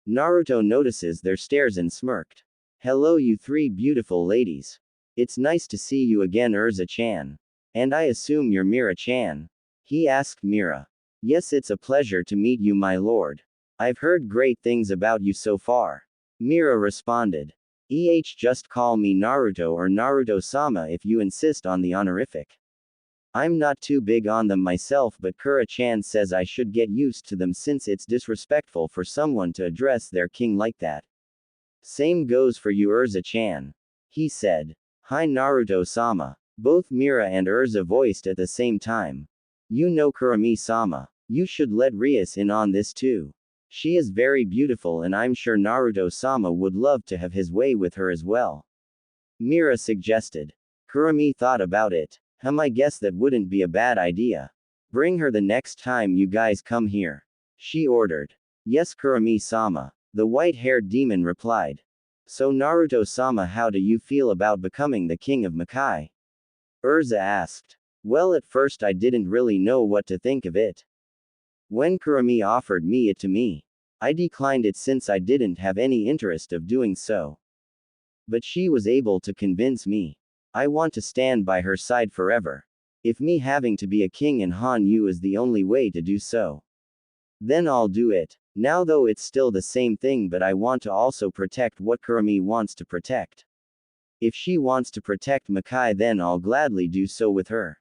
Naruto notices their stares and smirked. Hello, you three beautiful ladies. It's nice to see you again, Urza-chan. And I assume you're Mira-chan? He asked Mira. Yes, it's a pleasure to meet you, my lord. I've heard great things about you so far. Mira responded. Just call me Naruto or Naruto-sama if you insist on the honorific. I'm not too big on them myself, but Kura-chan says I should get used to them since it's disrespectful for someone to address their king like that. Same goes for you, Urza-chan. He said. Hi, Naruto-sama. Both Mira and Urza voiced at the same time. You know, Kurumi-sama. You should let Rias in on this too. She is very beautiful and I'm sure Naruto-sama would love to have his way with her as well. Mira suggested. Kurumi thought about it. I guess that wouldn't be a bad idea. Bring her the next time you guys come here. She ordered. Yes, Kurumi-sama. The white-haired demon replied. So Naruto-sama, how do you feel about becoming the king of Makai? Urza asked. Well, at first I didn't really know what to think of it. When Kurumi offered it to me, I declined it since I didn't have any interest of doing so. But she was able to convince me. I want to stand by her side forever. If me having to be a king in Hanyu is the only way to do so, then I'll do it. Now though it's still the same thing, but I want to also protect what Kurumi wants to protect. If she wants to protect Makai, then I'll gladly do so with her.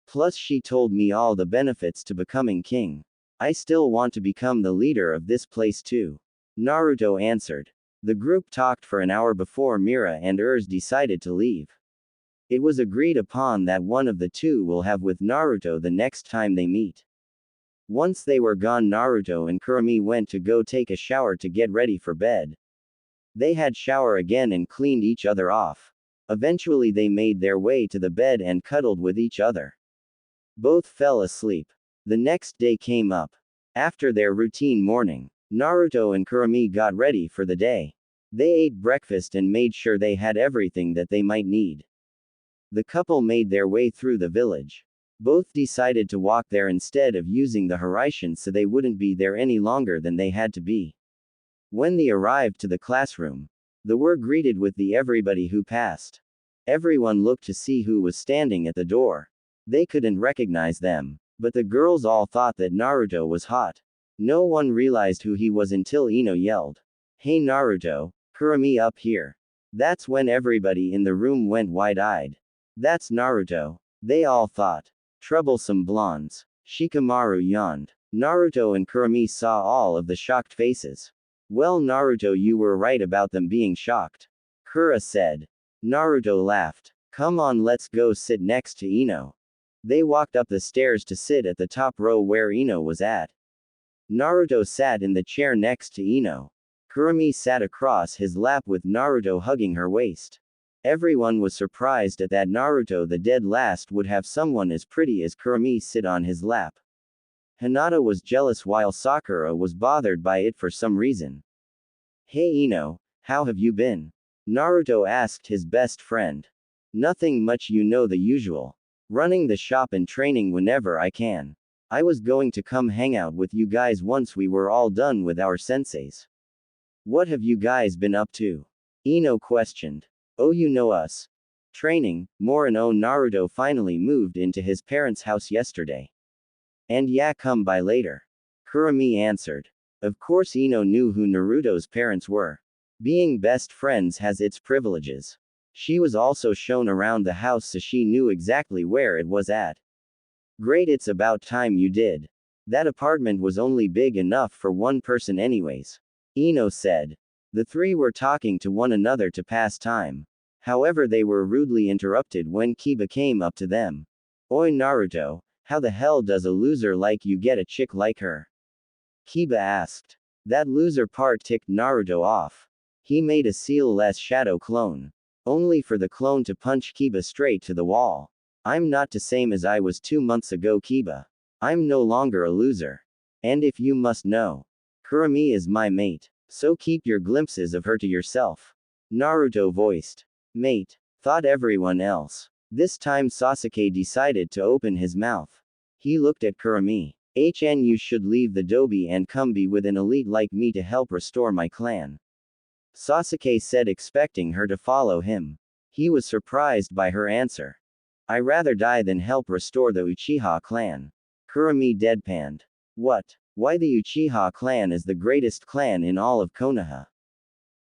Plus she told me all the benefits to becoming king. I still want to become the leader of this place too. Naruto answered. The group talked for an hour before Mira and Urza decided to leave. It was agreed upon that one of the two will have with Naruto the next time they meet. Once they were gone, Naruto and Kurumi went to go take a shower to get ready for bed. They had shower again and cleaned each other off. Eventually they made their way to the bed and cuddled with each other. Both fell asleep. The next day came up. After their routine morning, Naruto and Kurumi got ready for the day. They ate breakfast and made sure they had everything that they might need. The couple made their way through the village. Both decided to walk there instead of using the Harem so they wouldn't be there any longer than they had to be. When they arrived to the classroom, they were greeted with the everybody who passed. Everyone looked to see who was standing at the door. They couldn't recognize them, but the girls all thought that Naruto was hot. No one realized who he was until Ino yelled, "Hey Naruto, Kurumi up here." That's when everybody in the room went wide-eyed. That's Naruto, they all thought. Troublesome blondes. Shikamaru yawned. Naruto and Kurumi saw all of the shocked faces. Well, Naruto, you were right about them being shocked. Kura said. Naruto laughed. Come on, let's go sit next to Ino. They walked up the stairs to sit at the top row where Ino was at. Naruto sat in the chair next to Ino. Kurumi sat across his lap with Naruto hugging her waist. Everyone was surprised at that Naruto, the dead last, would have someone as pretty as Kurumi sit on his lap. Hinata was jealous while Sakura was bothered by it for some reason. Hey Ino, how have you been? Naruto asked his best friend. Nothing much, you know, the usual. Running the shop and training whenever I can. I was going to come hang out with you guys once we were all done with our senseis. What have you guys been up to? Ino questioned. Oh, you know us. Training, more and oh, Naruto finally moved into his parents' house yesterday. And yeah, come by later. Kurumi answered. Of course Ino knew who Naruto's parents were. Being best friends has its privileges. She was also shown around the house so she knew exactly where it was at. Great, it's about time you did. That apartment was only big enough for one person anyways. Ino said. The three were talking to one another to pass time. However, they were rudely interrupted when Kiba came up to them. Oi Naruto, how the hell does a loser like you get a chick like her? Kiba asked. That loser part ticked Naruto off. He made a seal-less shadow clone. Only for the clone to punch Kiba straight to the wall. I'm not the same as I was 2 months ago, Kiba. I'm no longer a loser. And if you must know, Kurumi is my mate, so keep your glimpses of her to yourself. Naruto voiced. Mate, thought everyone else. This time Sasuke decided to open his mouth. He looked at Kurumi. You should leave the dobe and come be with an elite like me to help restore my clan. Sasuke said, expecting her to follow him. He was surprised by her answer. I rather die than help restore the Uchiha clan. Kurumi deadpanned. What? Why the Uchiha clan is the greatest clan in all of Konoha.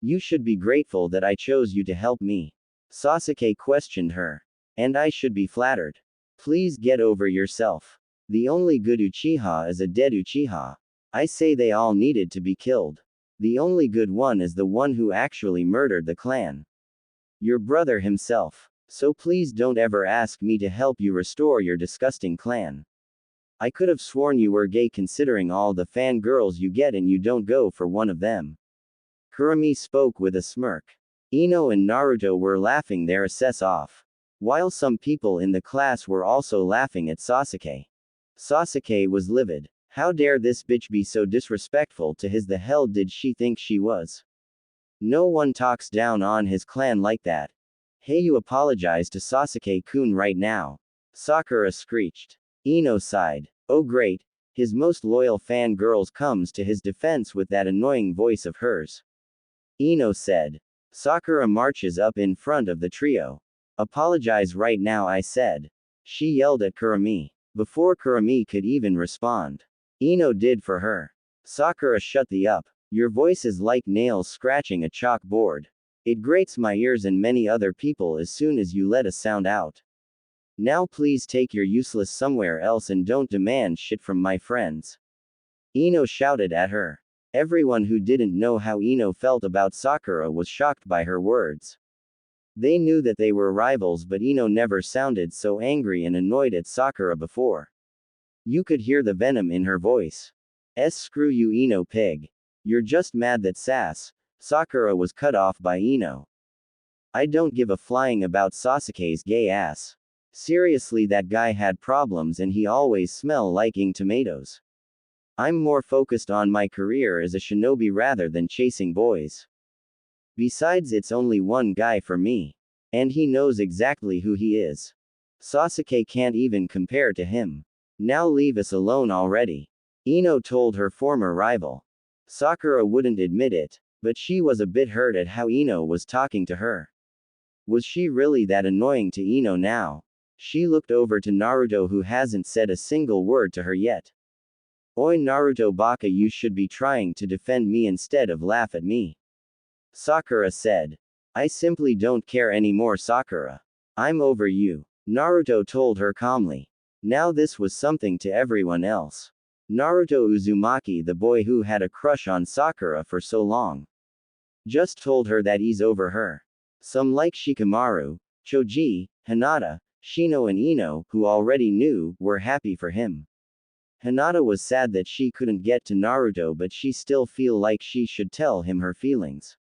You should be grateful that I chose you to help me. Sasuke questioned her. And I should be flattered. Please get over yourself. The only good Uchiha is a dead Uchiha. I say they all needed to be killed. The only good one is the one who actually murdered the clan. Your brother himself. So please don't ever ask me to help you restore your disgusting clan. I could have sworn you were gay considering all the fangirls you get and you don't go for one of them. Kurumi spoke with a smirk. Ino and Naruto were laughing their asses off, while some people in the class were also laughing at Sasuke. Sasuke was livid. How dare this bitch be so disrespectful to his? The hell did she think she was? No one talks down on his clan like that. Hey, you apologize to Sasuke-kun right now. Sakura screeched. Ino sighed. Oh great, his most loyal fangirls comes to his defense with that annoying voice of hers. Ino said. Sakura marches up in front of the trio. Apologize right now, I said. She yelled at Kurumi. Before Kurumi could even respond, Ino did for her. Sakura, shut the up. Your voice is like nails scratching a chalkboard. It grates my ears and many other people as soon as you let a sound out. Now please take your useless somewhere else and don't demand shit from my friends. Ino shouted at her. Everyone who didn't know how Ino felt about Sakura was shocked by her words. They knew that they were rivals, but Ino never sounded so angry and annoyed at Sakura before. You could hear the venom in her voice. Screw you, Ino pig. You're just mad that Sakura was cut off by Ino. I don't give a flying about Sasuke's gay ass. Seriously, that guy had problems and he always smell like tomatoes. I'm more focused on my career as a shinobi rather than chasing boys. Besides, it's only one guy for me. And he knows exactly who he is. Sasuke can't even compare to him. Now leave us alone already. Ino told her former rival. Sakura wouldn't admit it, but she was a bit hurt at how Ino was talking to her. Was she really that annoying to Ino now? She looked over to Naruto, who hasn't said a single word to her yet. Oi Naruto baka, you should be trying to defend me instead of laugh at me. Sakura said. I simply don't care anymore, Sakura. I'm over you. Naruto told her calmly. Now this was something to everyone else. Naruto Uzumaki, the boy who had a crush on Sakura for so long, just told her that he's over her. Some like Shikamaru, Choji, Hinata, Shino and Ino, who already knew, were happy for him. Hinata was sad that she couldn't get to Naruto, but she still feel like she should tell him her feelings.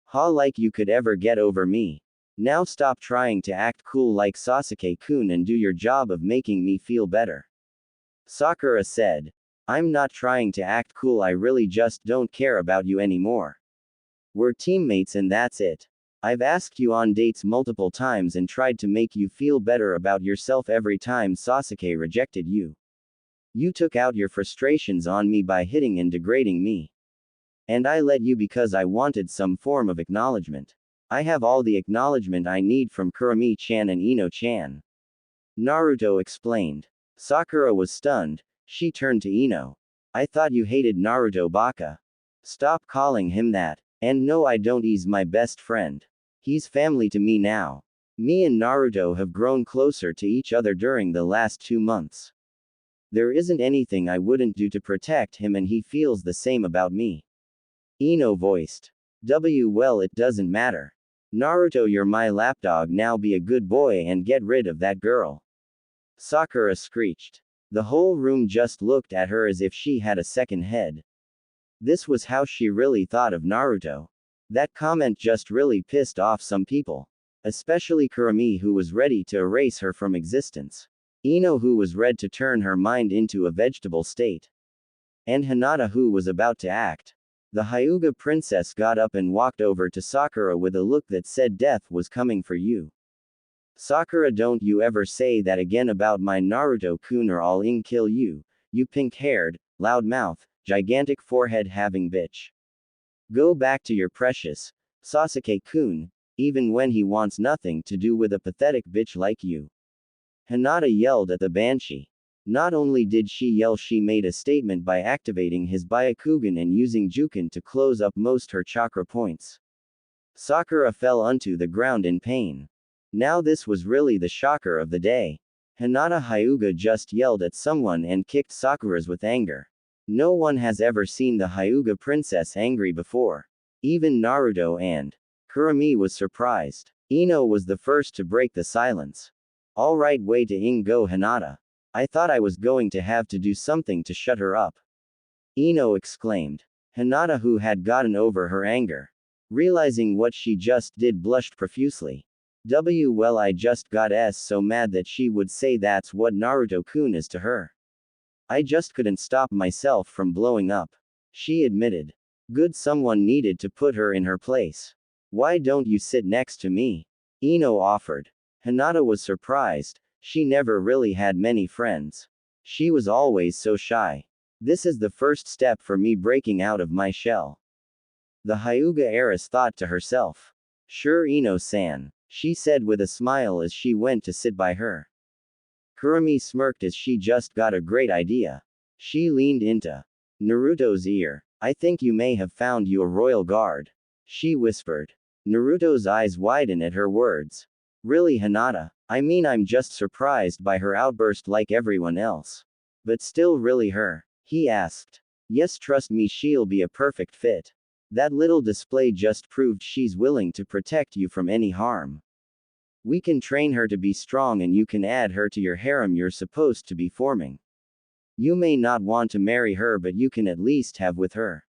Ha, like you could ever get over me. Now stop trying to act cool like Sasuke-kun and do your job of making me feel better. Sakura said. I'm not trying to act cool, I really just don't care about you anymore. We're teammates and that's it. I've asked you on dates multiple times and tried to make you feel better about yourself. Every time Sasuke rejected you, you took out your frustrations on me by hitting and degrading me. And I let you because I wanted some form of acknowledgement. I have all the acknowledgement I need from Kurumi-chan and Ino-chan. Naruto explained. Sakura was stunned. She turned to Ino. I thought you hated Naruto baka. Stop calling him that. And no, I don't, he's my best friend. He's family to me now. Me and Naruto have grown closer to each other during the last 2 months. There isn't anything I wouldn't do to protect him, and he feels the same about me. Ino voiced. Well, it doesn't matter. Naruto, you're my lapdog, now be a good boy and get rid of that girl. Sakura screeched. The whole room just looked at her as if she had a second head. This was how she really thought of Naruto. That comment just really pissed off some people. Especially Kurumi, who was ready to erase her from existence. Ino, who was ready to turn her mind into a vegetable state. And Hinata, who was about to act. The Hyuga princess got up and walked over to Sakura with a look that said death was coming for you. Sakura, don't you ever say that again about my Naruto-kun or I'll kill you, you pink-haired, loudmouth, gigantic forehead having bitch. Go back to your precious Sasuke-kun, even when he wants nothing to do with a pathetic bitch like you. Hinata yelled at the Banshee. Not only did she yell, she made a statement by activating his Byakugan and using Jukin to close up most her chakra points. Sakura fell onto the ground in pain. Now this was really the shocker of the day. Hinata Hyuga just yelled at someone and kicked Sakura's with anger. No one has ever seen the Hyuga princess angry before. Even Naruto and Kurumi was surprised. Ino was the first to break the silence. Alright, way to go, Hinata. I thought I was going to have to do something to shut her up. Ino exclaimed. Hinata, who had gotten over her anger, realizing what she just did, blushed profusely. Well, I just got so mad that she would say that's what Naruto-kun is to her. I just couldn't stop myself from blowing up. She admitted. Good, someone needed to put her in her place. Why don't you sit next to me? Ino offered. Hinata was surprised. She never really had many friends. She was always so shy. This is the first step for me breaking out of my shell. The Hyuga heiress thought to herself. Sure, Ino-san, she said with a smile as she went to sit by her. Kurumi smirked as she just got a great idea. She leaned into Naruto's ear. I think you may have found your royal guard, she whispered. Naruto's eyes widened at her words. Really, Hinata? I mean, I'm just surprised by her outburst like everyone else. But still, really her? He asked. Yes, trust me, she'll be a perfect fit. That little display just proved she's willing to protect you from any harm. We can train her to be strong and you can add her to your harem you're supposed to be forming. You may not want to marry her, but you can at least have with her.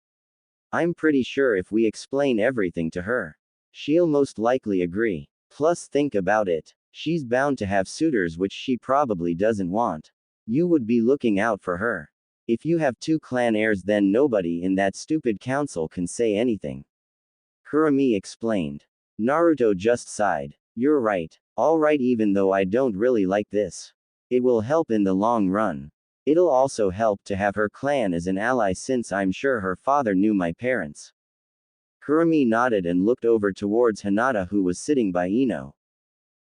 I'm pretty sure if we explain everything to her, she'll most likely agree. Plus, think about it. She's bound to have suitors which she probably doesn't want. You would be looking out for her. If you have 2 clan heirs, then nobody in that stupid council can say anything. Kurumi explained. Naruto just sighed. You're right. Alright, even though I don't really like this. It will help in the long run. It'll also help to have her clan as an ally since I'm sure her father knew my parents. Kurumi nodded and looked over towards Hinata, who was sitting by Ino.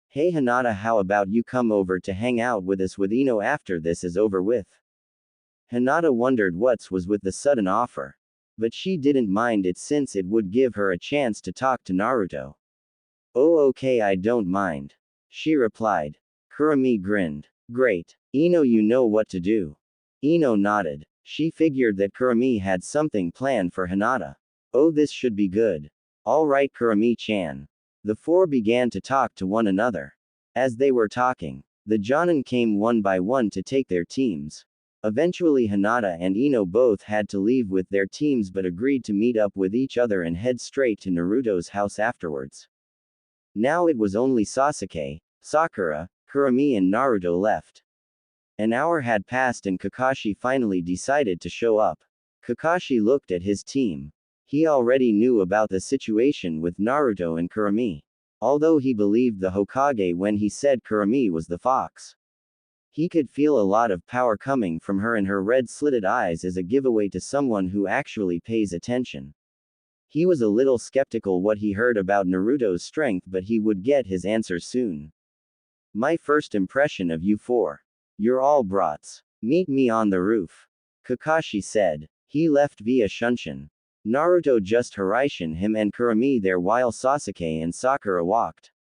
Hey Hinata, how about you come over to hang out with us with Ino after this is over with? Hinata wondered what was with the sudden offer. But she didn't mind it since it would give her a chance to talk to Naruto. Oh, okay, I don't mind, she replied. Kurumi grinned. Great. Ino, you know what to do. Ino nodded. She figured that Kurumi had something planned for Hinata. Oh, this should be good. Alright, Kurumi-chan. The 4 began to talk to one another. As they were talking, the Jonin came one by one to take their teams. Eventually, Hinata and Ino both had to leave with their teams but agreed to meet up with each other and head straight to Naruto's house afterwards. Now it was only Sasuke, Sakura, Kurumi and Naruto left. An hour had passed and Kakashi finally decided to show up. Kakashi looked at his team. He already knew about the situation with Naruto and Kurumi. Although he believed the Hokage when he said Kurumi was the fox. He could feel a lot of power coming from her, and her red-slitted eyes as a giveaway to someone who actually pays attention. He was a little skeptical what he heard about Naruto's strength, but he would get his answers soon. My first impression of you 4. You're all brats. Meet me on the roof, Kakashi said. He left via Shunshin. Naruto just Hiraishin him and Kurumi there while Sasuke and Sakura walked.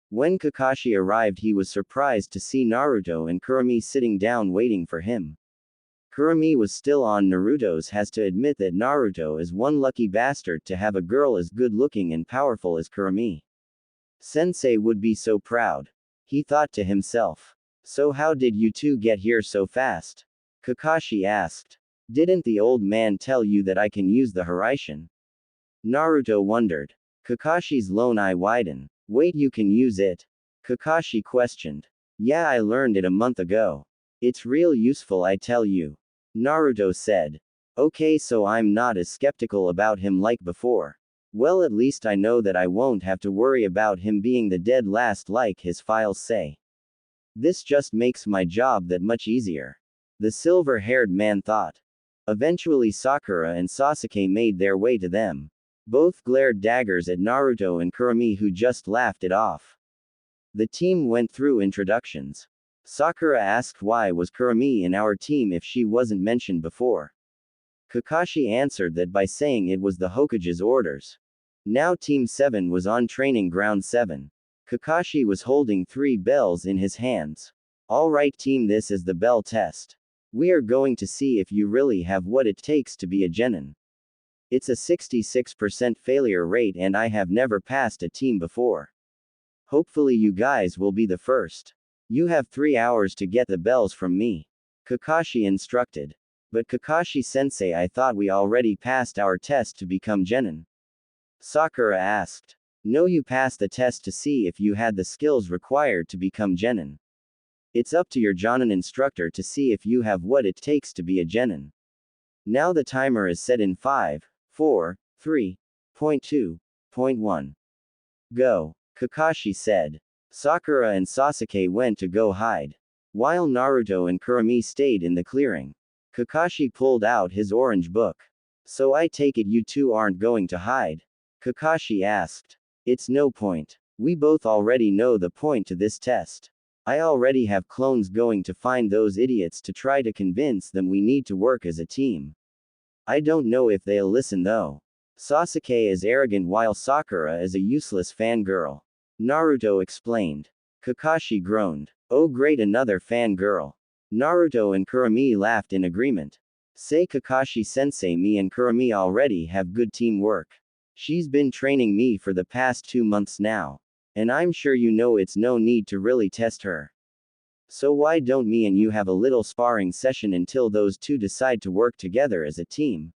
When Kakashi arrived, he was surprised to see Naruto and Kurumi sitting down waiting for him. Kurumi was still on Naruto's has to admit that Naruto is one lucky bastard to have a girl as good looking and powerful as Kurumi. Sensei would be so proud, he thought to himself. So how did you 2 get here so fast? Kakashi asked. Didn't the old man tell you that I can use the Hiraishin? Naruto wondered. Kakashi's lone eye widened. Wait, you can use it? Kakashi questioned. Yeah, I learned it a month ago. It's real useful, I tell you. Naruto said. Okay, so I'm not as skeptical about him like before. Well, at least I know that I won't have to worry about him being the dead last like his files say. This just makes my job that much easier. The silver-haired man thought. Eventually Sakura and Sasuke made their way to them. Both glared daggers at Naruto and Kurumi, who just laughed it off. The team went through introductions. Sakura asked why was Kurumi in our team if she wasn't mentioned before. Kakashi answered that by saying it was the Hokage's orders. Now Team 7 was on training ground 7. Kakashi was holding 3 bells in his hands. Alright team, this is the bell test. We are going to see if you really have what it takes to be a genin. It's a 66% failure rate and I have never passed a team before. Hopefully you guys will be the first. You have 3 hours to get the bells from me. Kakashi instructed. But Kakashi-sensei, I thought we already passed our test to become genin. Sakura asked. No, you passed the test to see if you had the skills required to become genin. It's up to your jonin instructor to see if you have what it takes to be a genin. Now the timer is set in 5, 4, 3.2.1. Go, Kakashi said. Sakura and Sasuke went to go hide, while Naruto and Kurumi stayed in the clearing. Kakashi pulled out his orange book. So I take it you two aren't going to hide? Kakashi asked. It's no point. We both already know the point to this test. I already have clones going to find those idiots to try to convince them we need to work as a team. I don't know if they'll listen though. Sasuke is arrogant while Sakura is a useless fangirl. Naruto explained. Kakashi groaned. Oh great, another fangirl. Naruto and Kurumi laughed in agreement. Say Kakashi-sensei, me and Kurumi already have good teamwork. She's been training me for the past 2 months now. And I'm sure you know it's no need to really test her. So why don't me and you have a little sparring session until those two decide to work together as a team?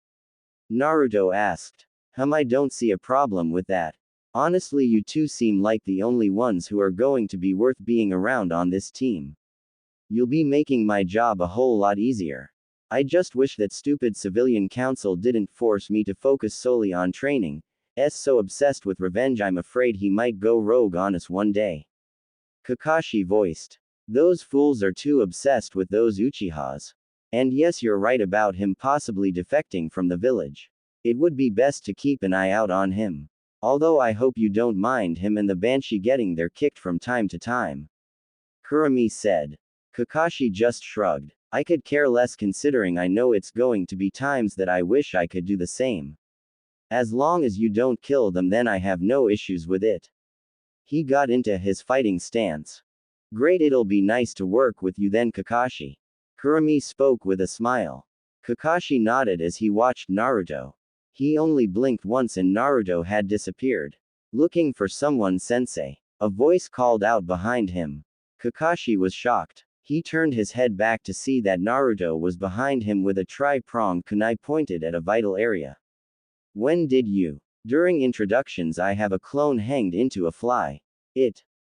Naruto asked. I don't see a problem with that. Honestly, you two seem like the only ones who are going to be worth being around on this team. You'll be making my job a whole lot easier. I just wish that stupid civilian council didn't force me to focus solely on training. So obsessed with revenge, I'm afraid he might go rogue on us one day. Kakashi voiced. Those fools are too obsessed with those Uchihas. And yes, you're right about him possibly defecting from the village. It would be best to keep an eye out on him. Although I hope you don't mind him and the Banshee getting their kicked from time to time. Kurumi said. Kakashi just shrugged. I could care less, considering I know it's going to be times that I wish I could do the same. As long as you don't kill them, then I have no issues with it. He got into his fighting stance. Great, it'll be nice to work with you then, Kakashi. Kurumi spoke with a smile. Kakashi nodded as he watched Naruto. He only blinked once and Naruto had disappeared. Looking for someone, sensei. A voice called out behind him. Kakashi was shocked. He turned his head back to see that Naruto was behind him with a tri-pronged kunai pointed at a vital area. When did you? During introductions I have a clone hanged into a fly. It.